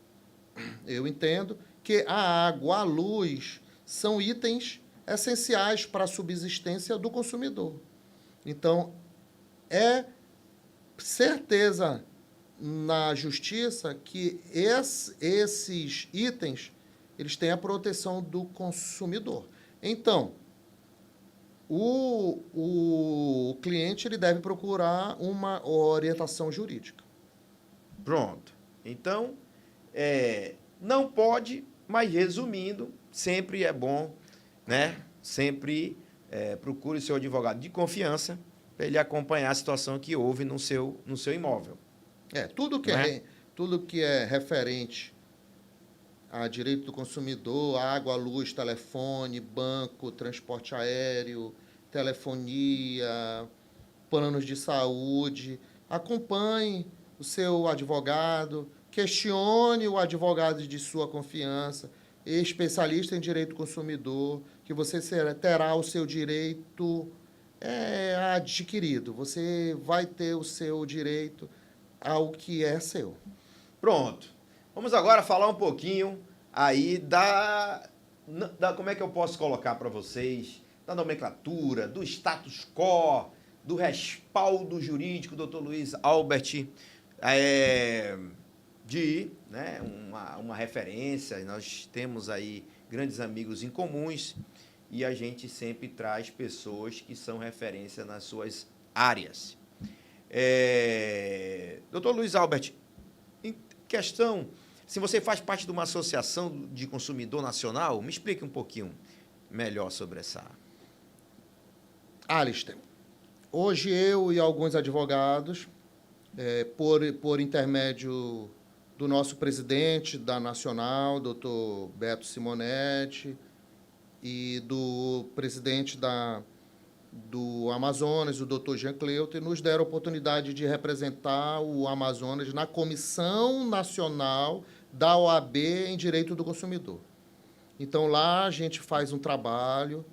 eu entendo que a água, a luz, são itens essenciais para a subsistência do consumidor. Então, é certeza na justiça que esses itens eles têm a proteção do consumidor. Então, o cliente ele deve procurar uma orientação jurídica. Pronto. Então, não pode, mas resumindo, sempre é bom, né? Sempre procure seu advogado de confiança para ele acompanhar a situação que houve no seu imóvel. Tudo que é referente a direito do consumidor, água, luz, telefone, banco, transporte aéreo, telefonia, planos de saúde, acompanhe o seu advogado, questione o advogado de sua confiança, especialista em direito do consumidor, que você terá o seu direito adquirido. Você vai ter o seu direito ao que é seu. Pronto. Vamos agora falar um pouquinho aí da como é que eu posso colocar para vocês, da nomenclatura, do status quo, do respaldo jurídico, doutor Luiz Albert, né, uma referência. Nós temos aí grandes amigos em comuns e a gente sempre traz pessoas que são referência nas suas áreas. Doutor Luiz Albert, em questão, se você faz parte de uma associação de consumidor nacional, me explique um pouquinho melhor sobre essa. Alistair, hoje eu e alguns advogados, por intermédio do nosso presidente da Nacional, doutor Beto Simonetti, e do presidente do Amazonas, o doutor Jean Cleuto, nos deram a oportunidade de representar o Amazonas na Comissão Nacional da OAB em Direito do Consumidor. Então, lá a gente faz um trabalho,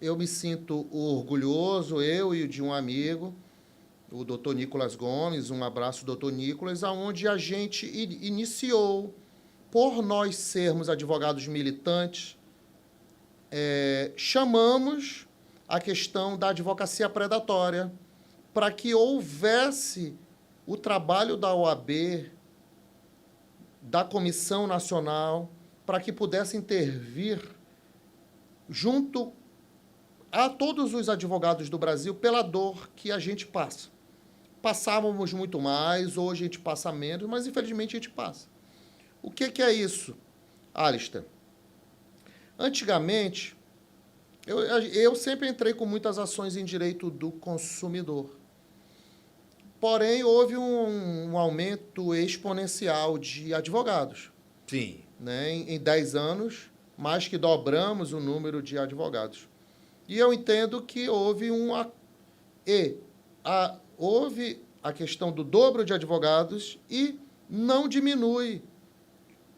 eu me sinto orgulhoso, eu e de um amigo, o doutor Nicolas Gomes, um abraço, doutor Nicolas, onde a gente iniciou, por nós sermos advogados militantes, chamamos a questão da advocacia predatória para que houvesse o trabalho da OAB, da Comissão Nacional, para que pudesse intervir junto a todos os advogados do Brasil pela dor que a gente passa. Passávamos muito mais, hoje a gente passa menos, mas infelizmente a gente passa. O que é isso, Alistair? Antigamente, eu sempre entrei com muitas ações em direito do consumidor. Porém, houve um aumento exponencial de advogados. Sim. Né? Em 10 anos, mais que dobramos o número de advogados. E eu entendo que houve houve a questão do dobro de advogados e não diminui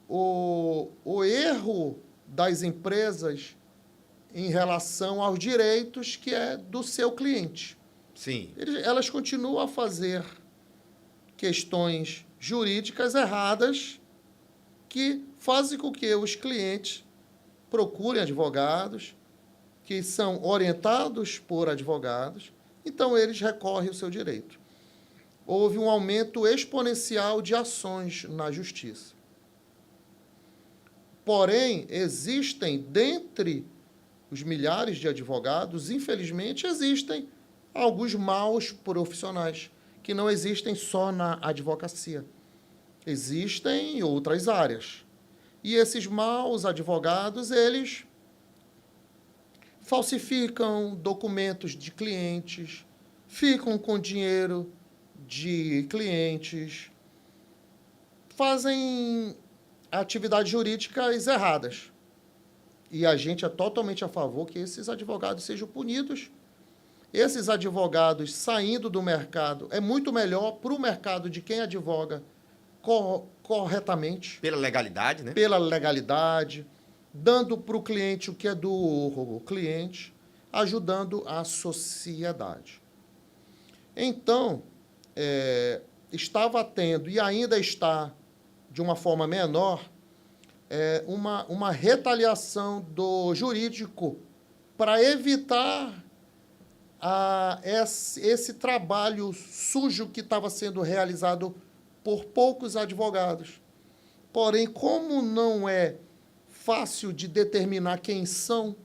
o erro das empresas em relação aos direitos que é do seu cliente. Sim. Elas continuam a fazer questões jurídicas erradas que fazem com que os clientes procurem advogados, que são orientados por advogados, então eles recorrem ao seu direito. Houve um aumento exponencial de ações na justiça. Porém, existem, dentre os milhares de advogados, infelizmente, existem alguns maus profissionais, que não existem só na advocacia. Existem em outras áreas. E esses maus advogados, eles falsificam documentos de clientes, ficam com dinheiro de clientes, fazem atividades jurídicas erradas. E a gente é totalmente a favor que esses advogados sejam punidos. Esses advogados saindo do mercado é muito melhor para o mercado de quem advoga corretamente. Pela legalidade, né? Pela legalidade, dando para o cliente o que é do cliente, ajudando a sociedade. Então, estava tendo, e ainda está, de uma forma menor, uma retaliação do jurídico para evitar esse trabalho sujo que estava sendo realizado por poucos advogados. Porém, como não é fácil de determinar quem são,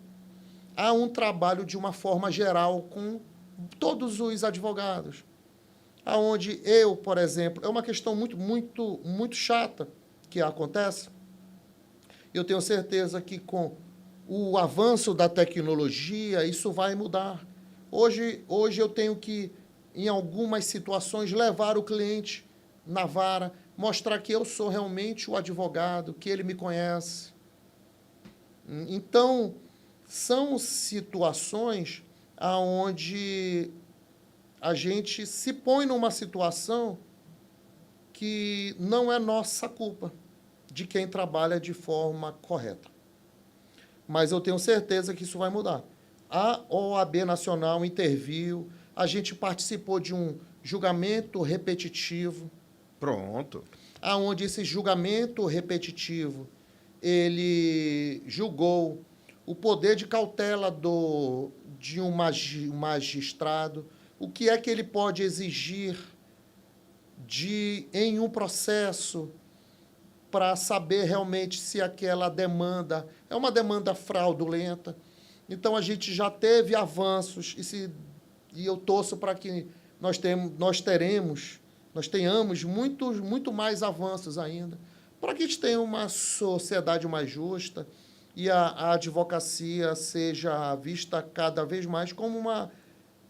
há um trabalho de uma forma geral com todos os advogados. Aonde eu, por exemplo, é uma questão muito chata que acontece. Eu tenho certeza que com o avanço da tecnologia, isso vai mudar. Hoje eu tenho que, em algumas situações, levar o cliente na vara, mostrar que eu sou realmente o advogado, que ele me conhece. Então, são situações onde a gente se põe numa situação que não é nossa culpa de quem trabalha de forma correta. Mas eu tenho certeza que isso vai mudar. A OAB Nacional interviu, a gente participou de um julgamento repetitivo. Pronto. Aonde esse julgamento repetitivo, ele julgou o poder de cautela de um magistrado, o que é que ele pode exigir em um processo para saber realmente se aquela demanda é uma demanda fraudulenta. Então, a gente já teve avanços, e eu torço para que nós tenhamos muito mais avanços ainda, para que a gente tenha uma sociedade mais justa e a advocacia seja vista cada vez mais como uma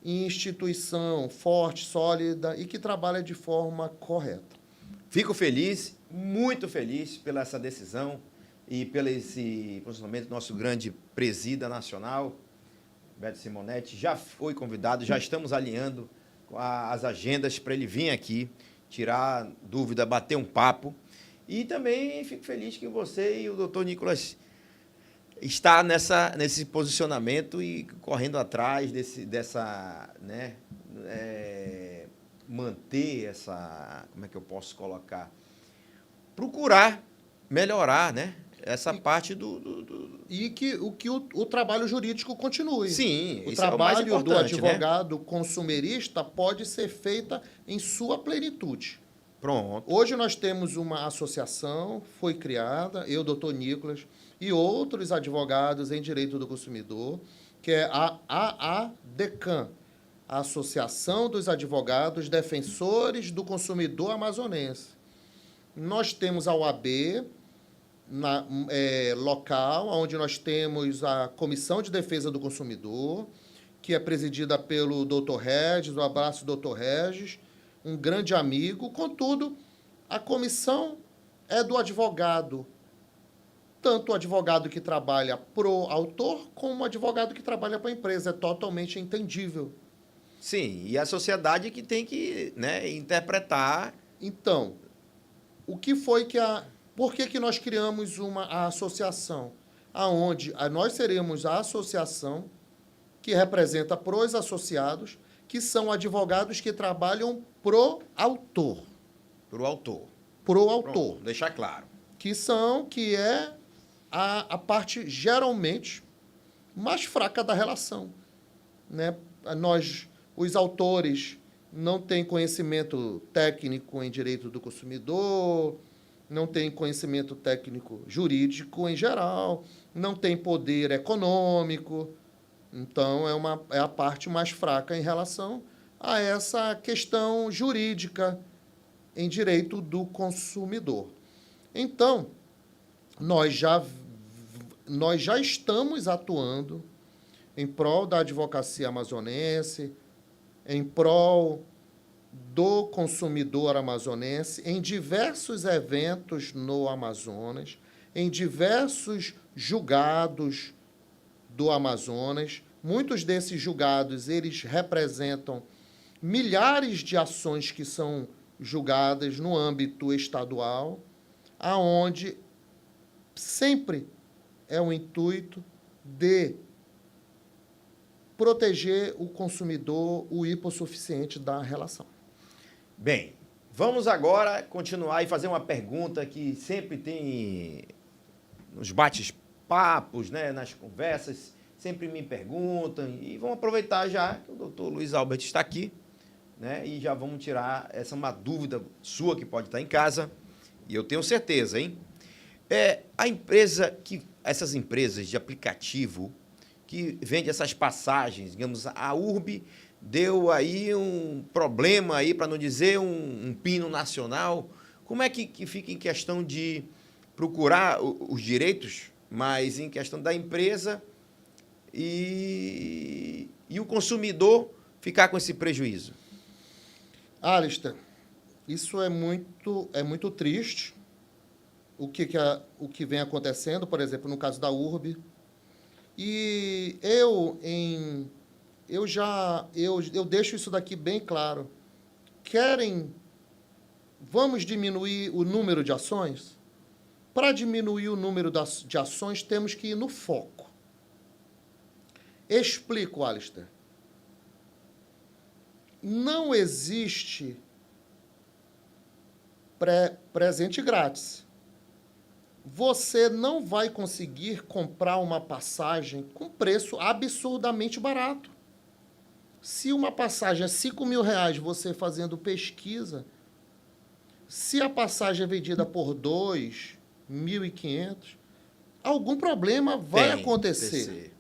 instituição forte, sólida e que trabalha de forma correta. Fico feliz, muito feliz pela essa decisão e pelo esse posicionamento do nosso grande presida nacional, Beto Simonetti. Já foi convidado, já estamos alinhando as agendas para ele vir aqui, tirar dúvida, bater um papo. E também fico feliz que você e o doutor Nicolas está nesse posicionamento e correndo atrás manter essa, como é que eu posso colocar? Procurar melhorar, né? Essa parte E que o trabalho jurídico continue. Sim, o isso é o mais trabalho do importante, advogado consumerista pode ser feita em sua plenitude. Pronto. Hoje nós temos uma associação, foi criada, eu, doutor Nicolas, e outros advogados em direito do consumidor, que é a AADECAM, a Associação dos Advogados Defensores do Consumidor Amazonense. Nós temos a OAB local, onde nós temos a Comissão de Defesa do Consumidor, que é presidida pelo doutor Regis, um abraço, doutor Regis, um grande amigo. Contudo, a comissão é do advogado, tanto o advogado que trabalha pro autor, como o advogado que trabalha para a empresa. É totalmente entendível. Sim, e a sociedade que tem que, né, interpretar. Então, o que foi por que nós criamos a associação? Aonde nós seremos a associação que representa pros associados, que são advogados que trabalham pro autor. Pro autor. Pro autor. Pronto, deixar claro. Que é a parte, geralmente, mais fraca da relação. Né? Os autores, não têm conhecimento técnico em direito do consumidor, não têm conhecimento técnico jurídico em geral, não têm poder econômico. Então, é a parte mais fraca em relação a essa questão jurídica em direito do consumidor. Então, nós já estamos atuando em prol da advocacia amazonense, em prol do consumidor amazonense, em diversos eventos no Amazonas, em diversos julgados do Amazonas. Muitos desses julgados, eles representam milhares de ações que são julgadas no âmbito estadual, aonde sempre é o intuito de proteger o consumidor, o hipossuficiente da relação. Bem, vamos agora continuar e fazer uma pergunta que sempre tem nos bate-papos, né, nas conversas, sempre me perguntam, e vamos aproveitar já que o doutor Luiz Albert está aqui, né, e já vamos tirar uma dúvida sua que pode estar em casa, e eu tenho certeza, hein? Essas empresas de aplicativo que vendem essas passagens, digamos, a URB deu aí um problema aí, para não dizer um pino nacional. Como é que fica em questão de procurar os direitos, mas em questão da empresa e o consumidor ficar com esse prejuízo? Alistair, isso é muito triste, o que vem acontecendo, por exemplo, no caso da URB. E eu deixo isso daqui bem claro. Querem vamos diminuir o número de ações? Para diminuir o número de ações, temos que ir no foco. Explico, Alistair. Não existe presente grátis. Você não vai conseguir comprar uma passagem com preço absurdamente barato. Se uma passagem é R$5.000, você fazendo pesquisa, se a passagem é vendida por 2.500, algum problema vai acontecer.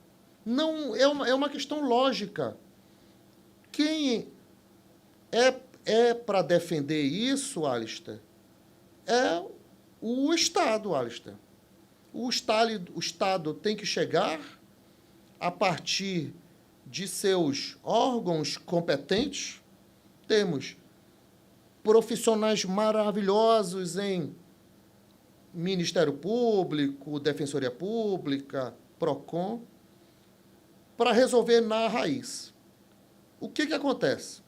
Não é uma questão lógica. Quem é para defender isso, Alistair, é o Estado, Alistair. O Estado tem que chegar a partir de seus órgãos competentes. Temos profissionais maravilhosos em Ministério Público, Defensoria Pública, PROCON, para resolver na raiz. O que acontece?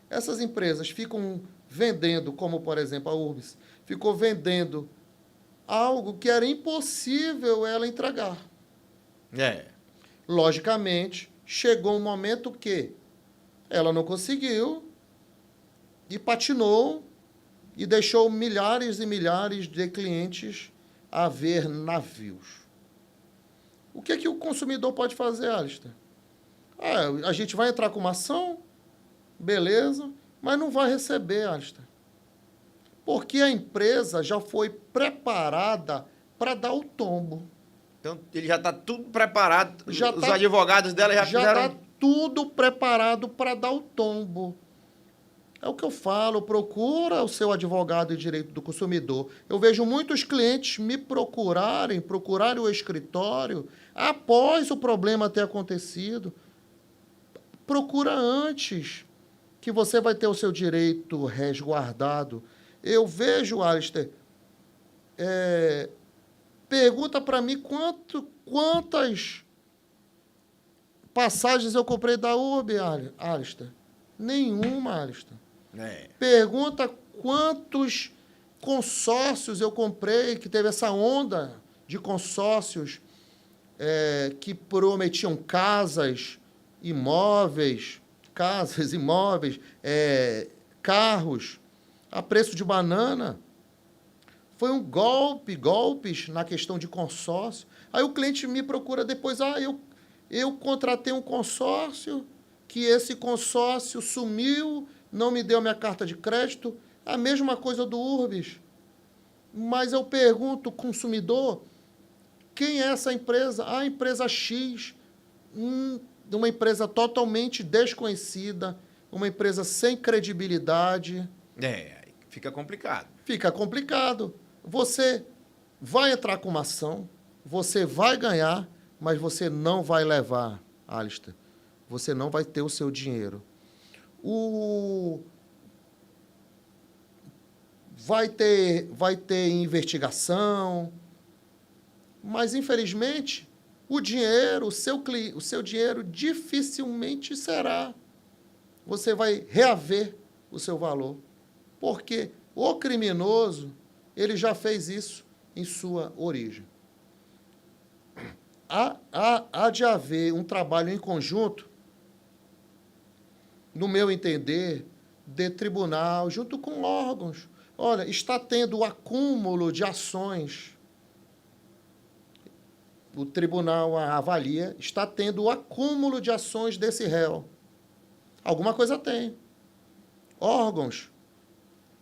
Essas empresas ficam vendendo, como, por exemplo, a Urbis, ficou vendendo algo que era impossível ela entregar. Logicamente, chegou um momento que ela não conseguiu e patinou e deixou milhares e milhares de clientes a ver navios. O que o consumidor pode fazer, Alistair? A gente vai entrar com uma ação, beleza, mas não vai receber, Alistair. Porque a empresa já foi preparada para dar o tombo. Então, ele já está tudo preparado. Os advogados dela já fizeram... Já está tudo preparado para dar o tombo. É o que eu falo, procura o seu advogado de direito do consumidor. Eu vejo muitos clientes me procurarem o escritório após o problema ter acontecido. Procura antes, que você vai ter o seu direito resguardado. Eu vejo, Alistair, pergunta para mim quantas passagens eu comprei da Uber, Alistair. Nenhuma, Alistair. Pergunta quantos consórcios eu comprei, que teve essa onda de consórcios que prometiam casas, imóveis, carros, a preço de banana. Foi um golpes na questão de consórcio. Aí o cliente me procura depois, eu contratei um consórcio, que esse consórcio sumiu, não me deu minha carta de crédito, a mesma coisa do Urbis. Mas eu pergunto, consumidor, quem é essa empresa? A empresa X, uma empresa totalmente desconhecida, uma empresa sem credibilidade. Fica complicado. Fica complicado. Você vai entrar com uma ação, você vai ganhar, mas você não vai levar, Alistair. Você não vai ter o seu dinheiro. Vai ter investigação, mas, infelizmente, o seu dinheiro dificilmente será. Você vai reaver o seu valor, porque o criminoso, ele já fez isso em sua origem. Há de haver um trabalho em conjunto, no meu entender, de tribunal, junto com órgãos. Olha, está tendo o acúmulo de ações. O tribunal avalia, está tendo o acúmulo de ações desse réu. Alguma coisa tem. Órgãos,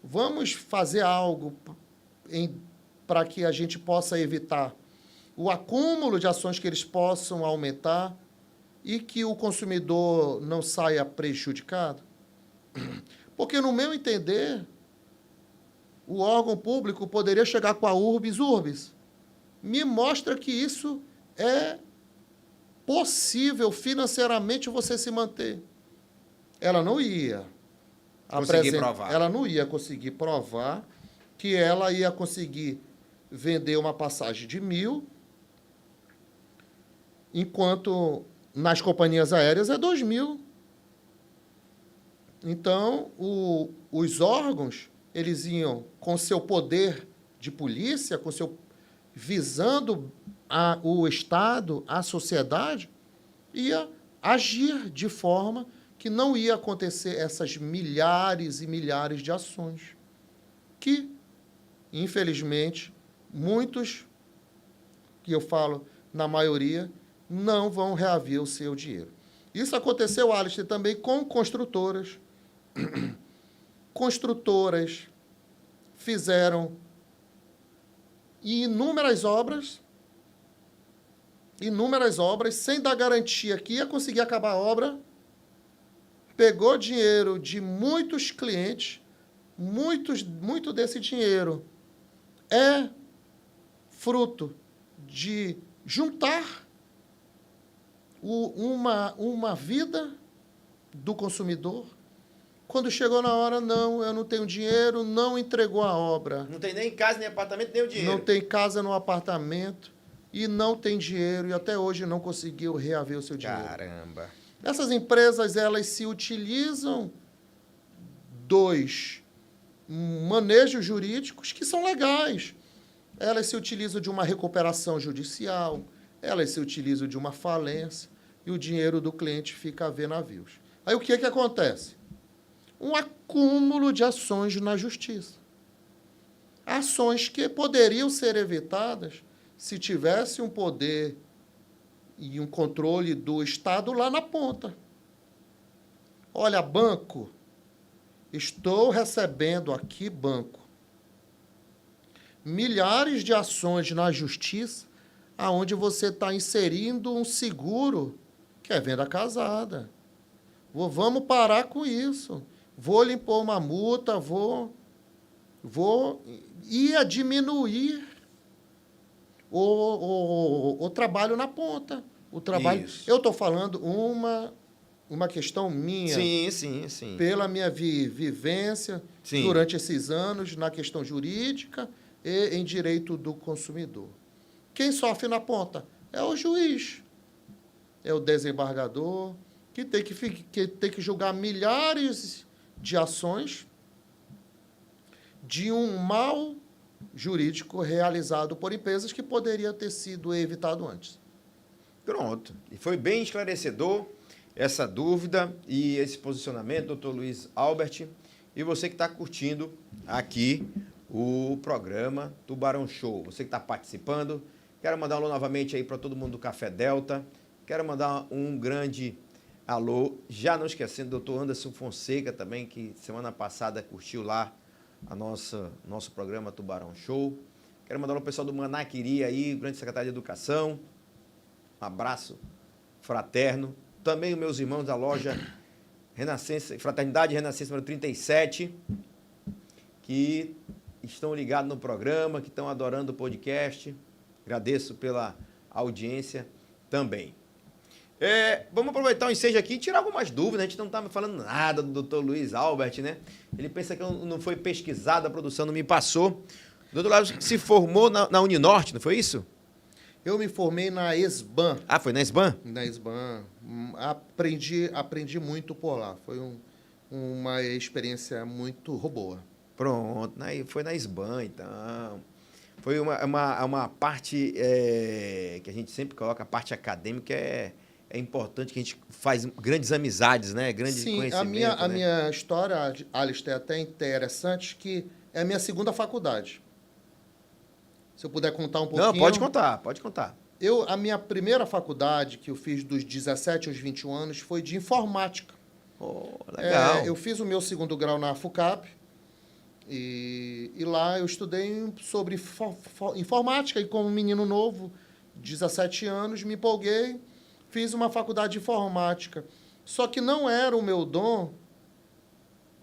vamos fazer algo para que a gente possa evitar o acúmulo de ações, que eles possam aumentar e que o consumidor não saia prejudicado? Porque, no meu entender, o órgão público poderia chegar com a Urbis, me mostra que isso é possível financeiramente você se manter. Ela não ia provar. Ela não ia conseguir provar que ela ia conseguir vender uma passagem de 1.000, enquanto nas companhias aéreas é 2.000. Então, os órgãos, eles iam com seu poder de polícia, visando o Estado, a sociedade, ia agir de forma que não ia acontecer essas milhares e milhares de ações que, infelizmente, muitos, que eu falo na maioria, não vão reaver o seu dinheiro. Isso aconteceu, Alistair, também com construtoras. Construtoras fizeram inúmeras obras, sem dar garantia que ia conseguir acabar a obra, pegou dinheiro de muitos clientes, muito desse dinheiro é fruto de juntar uma vida do consumidor. Quando chegou na hora, não, eu não tenho dinheiro, não entregou a obra. Não tem nem casa, nem apartamento, nem o dinheiro. Não tem casa no apartamento e não tem dinheiro e até hoje não conseguiu reaver o seu dinheiro. Caramba. Essas empresas, elas se utilizam dos manejos jurídicos que são legais. Elas se utilizam de uma recuperação judicial, elas se utilizam de uma falência e o dinheiro do cliente fica a ver navios. Aí o que acontece? Um acúmulo de ações na justiça. Ações que poderiam ser evitadas se tivesse um poder e um controle do Estado lá na ponta. Olha, banco, estou recebendo aqui, banco, milhares de ações na justiça aonde você está inserindo um seguro que é venda casada. Vamos parar com isso. Vou lhe impor uma multa, ia diminuir o trabalho na ponta. O trabalho. Isso. Eu estou falando uma questão minha. Sim. Pela minha vivência durante esses anos na questão jurídica e em direito do consumidor. Quem sofre na ponta é o juiz, é o desembargador, que tem que julgar milhares de ações de um mal jurídico realizado por empresas que poderia ter sido evitado antes. Pronto. E foi bem esclarecedor essa dúvida e esse posicionamento, doutor Luiz Albert. E você que está curtindo aqui o programa Tubarão Show. Você que está participando, quero mandar um alô novamente aí para todo mundo do Café Delta. Quero mandar um grande alô, já não esquecendo, do doutor Anderson Fonseca também, que semana passada curtiu lá nosso programa Tubarão Show. Quero mandar um alô pessoal do Manaquiri aí, grande secretário de Educação. Um abraço fraterno. Também os meus irmãos da loja Renascença, Fraternidade Renascença número 37, que estão ligados no programa, que estão adorando o podcast. Agradeço pela audiência também. Vamos aproveitar o ensejo aqui e tirar algumas dúvidas. A gente não está falando nada do doutor Luiz Albert, né? Ele pensa que não foi pesquisado, a produção não me passou. O doutor Luiz se formou na Uninorte, não foi isso? Eu me formei na ESBAN. Ah, foi na ESBAN? Na ESBAN. Aprendi muito por lá. Foi uma experiência muito boa. Pronto, foi na ESBAN, então. Foi uma parte que a gente sempre coloca, a parte acadêmica é importante, que a gente faz grandes amizades, né? Grandes conhecimentos. A minha história, Alistair, é até interessante, que é a minha segunda faculdade. Se eu puder contar um pouquinho... Não, pode contar. A minha primeira faculdade, que eu fiz dos 17 aos 21 anos, foi de informática. Legal. Eu fiz o meu segundo grau na FUCAP, e lá eu estudei sobre informática, e como menino novo, 17 anos, me empolguei, fiz uma faculdade de informática. Só que não era o meu dom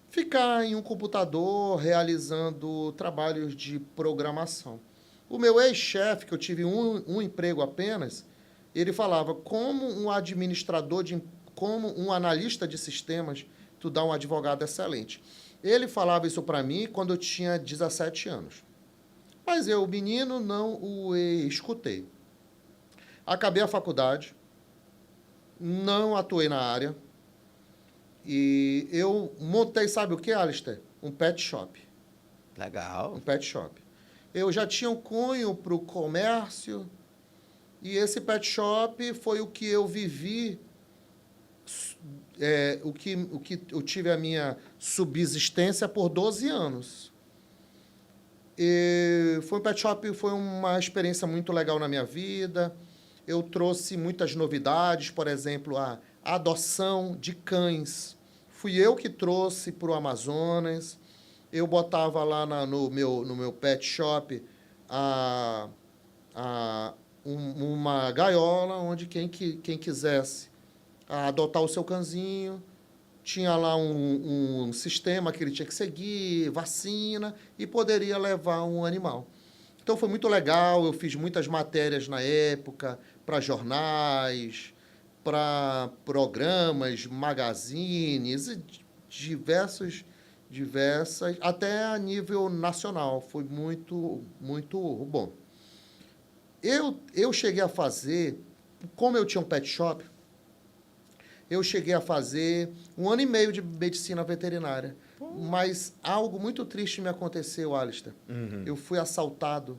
ficar em um computador realizando trabalhos de programação. O meu ex-chefe, que eu tive um emprego apenas, ele falava, como um administrador, como um analista de sistemas, tu dá um advogado excelente. Ele falava isso para mim quando eu tinha 17 anos. Mas eu, menino, não o escutei. Acabei a faculdade, não atuei na área, e eu montei, sabe o que, Alistair? Um pet shop. Legal. Um pet shop. Eu já tinha um cunho para o comércio e esse pet shop foi o que eu vivi, o que eu tive a minha subsistência por 12 anos. Foi um pet shop, foi uma experiência muito legal na minha vida. Eu trouxe muitas novidades, por exemplo, a adoção de cães. Fui eu que trouxe para o Amazonas. Eu botava lá no meu pet shop uma gaiola onde quem quisesse adotar o seu cãozinho, tinha lá um sistema que ele tinha que seguir, vacina, e poderia levar um animal. Então, foi muito legal, eu fiz muitas matérias na época, para jornais, para programas, magazines, e diversas, até a nível nacional. Foi muito, muito bom. Eu cheguei a fazer, como eu tinha um pet shop, eu cheguei a fazer 1 ano e meio de medicina veterinária. Mas algo muito triste me aconteceu, Alistair. Uhum. Eu fui assaltado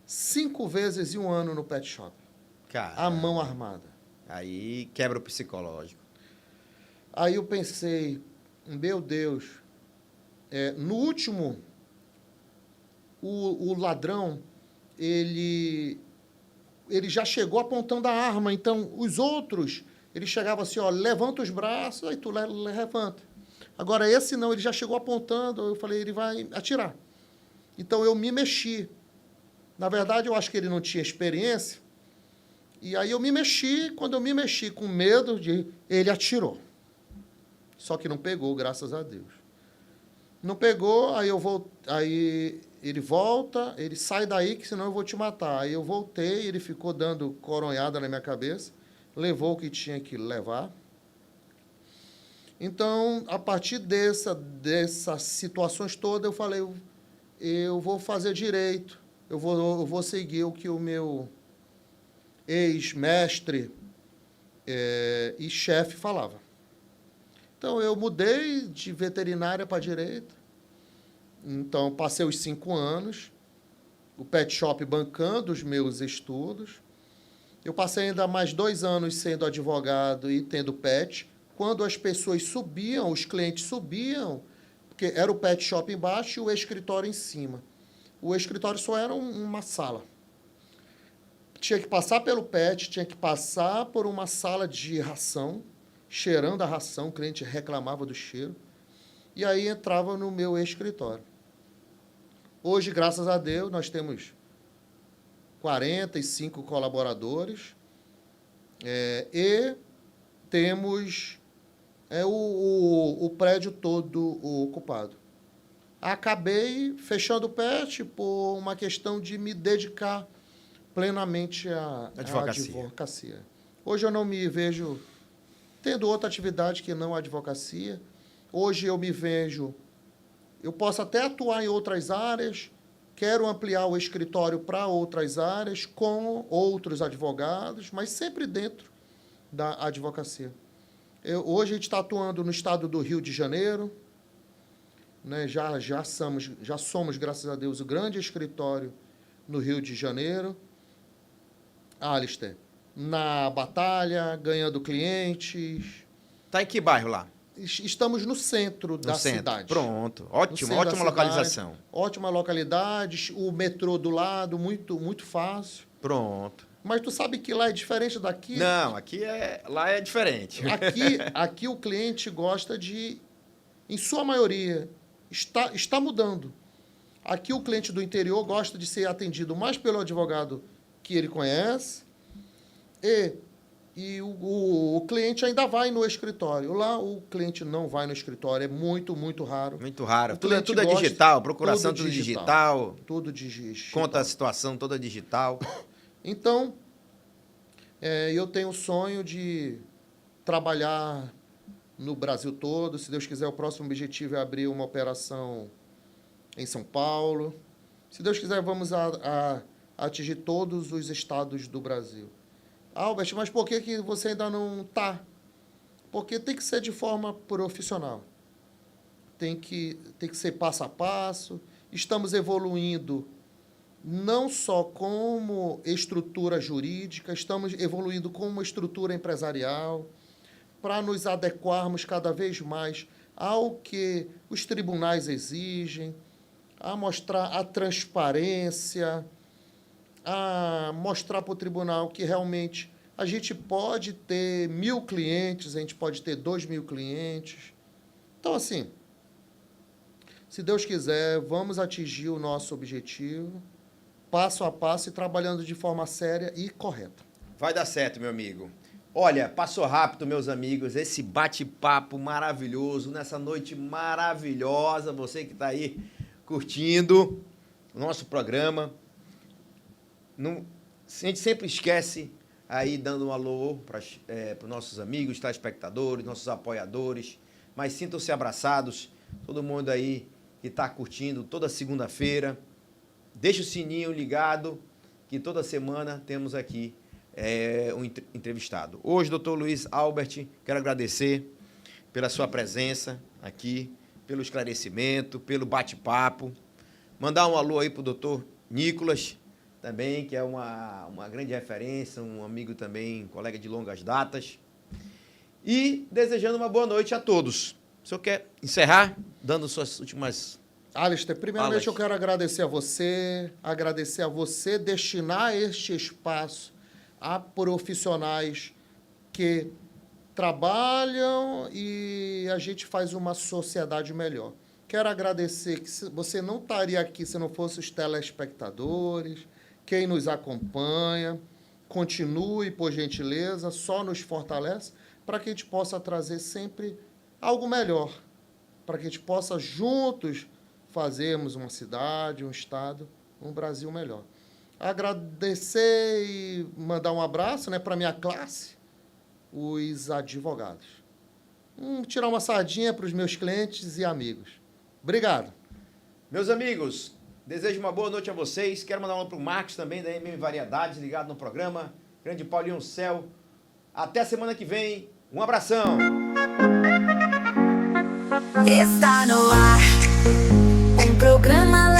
5 vezes em 1 ano no pet shop. Caramba. À mão armada. Aí quebra o psicológico. Aí eu pensei, meu Deus, no último, o ladrão, ele já chegou apontando a arma, então os outros, ele chegava assim, ó, levanta os braços, aí tu levanta. Agora esse não, ele já chegou apontando, eu falei, ele vai atirar. Então eu me mexi. Na verdade, eu acho que ele não tinha experiência, e aí eu me mexi, quando eu me mexi com medo, ele atirou. Só que não pegou, graças a Deus. Não pegou, aí ele volta, ele sai daí, que senão eu vou te matar. Aí eu voltei, ele ficou dando coronhada na minha cabeça, levou o que tinha que levar. Então, a partir dessas situações todas, eu falei, eu vou fazer direito, eu vou seguir o que o meu ex-mestre e chefe falava. Então, eu mudei de veterinária para direito. Então, passei os 5 anos, o pet shop bancando os meus estudos. Eu passei ainda mais 2 anos sendo advogado e tendo pet. Quando as pessoas subiam, os clientes subiam, porque era o pet shop embaixo e o escritório em cima. O escritório só era uma sala. Tinha que passar pelo pet, tinha que passar por uma sala de ração, cheirando a ração, o cliente reclamava do cheiro, e aí entrava no meu escritório. Hoje, graças a Deus, nós temos 45 colaboradores e temos o prédio todo ocupado. Acabei fechando o pet por uma questão de me dedicar plenamente à advocacia. Hoje eu não me vejo tendo outra atividade que não a advocacia. Hoje eu me vejo... Eu posso até atuar em outras áreas, quero ampliar o escritório para outras áreas, com outros advogados, mas sempre dentro da advocacia. Hoje a gente está atuando no estado do Rio de Janeiro, né? Já somos, graças a Deus, o grande escritório no Rio de Janeiro. Alistair, na batalha, ganhando clientes. Tá em que bairro lá? Estamos no centro da cidade. Pronto. Ótima localização. Ótima localidade, o metrô do lado, muito, muito fácil. Pronto. Mas tu sabe que lá é diferente daqui? Não, lá é diferente. Aqui o cliente gosta de, em sua maioria, está mudando. Aqui o cliente do interior gosta de ser atendido mais pelo advogado que ele conhece e o cliente ainda vai no escritório. Lá o cliente não vai no escritório, é muito, muito raro. Muito raro. Tudo é digital, procuração tudo digital. Tudo digital. Conta a situação toda digital. Então, eu tenho o sonho de trabalhar no Brasil todo. Se Deus quiser, o próximo objetivo é abrir uma operação em São Paulo. Se Deus quiser, vamos atingir todos os estados do Brasil. Albert, mas por que você ainda não está? Porque tem que ser de forma profissional. Tem que ser passo a passo. estamos evoluindo não só como estrutura jurídica, estamos evoluindo como estrutura empresarial, para nos adequarmos cada vez mais ao que os tribunais exigem, a mostrar a transparência, a mostrar para o tribunal que realmente a gente pode ter 1.000 clientes, a gente pode ter 2.000 clientes. Então, assim, se Deus quiser, vamos atingir o nosso objetivo, passo a passo e trabalhando de forma séria e correta. Vai dar certo, meu amigo. Olha, passou rápido, meus amigos, esse bate-papo maravilhoso, nessa noite maravilhosa, você que está aí curtindo o nosso programa. Não, a gente sempre esquece aí, dando um alô para os nossos amigos, telespectadores, nossos apoiadores, mas sintam-se abraçados, todo mundo aí que está curtindo toda segunda-feira. Deixa o sininho ligado, que toda semana temos aqui um entrevistado. Hoje, doutor Luiz Albert, quero agradecer pela sua presença aqui, pelo esclarecimento, pelo bate-papo. Mandar um alô aí para o doutor Nicolas, também, que é uma grande referência, um amigo também, colega de longas datas. E desejando uma boa noite a todos. O senhor quer encerrar, dando suas últimas... Alistair, primeiramente eu quero agradecer a você destinar este espaço a profissionais que trabalham e a gente faz uma sociedade melhor. Quero agradecer que você não estaria aqui se não fossem os telespectadores, quem nos acompanha. Continue, por gentileza, só nos fortalece para que a gente possa trazer sempre algo melhor, para que a gente possa juntos fazermos uma cidade, um estado, um Brasil melhor. Agradecer e mandar um abraço, né, para a minha classe, os advogados. Tirar uma sardinha para os meus clientes e amigos. Obrigado. Meus amigos, desejo uma boa noite a vocês. Quero mandar um alô para o Marcos também, da MM Variedades, ligado no programa. Grande Paulinho Céu. Até a semana que vem. Um abração. Está no ar, um programa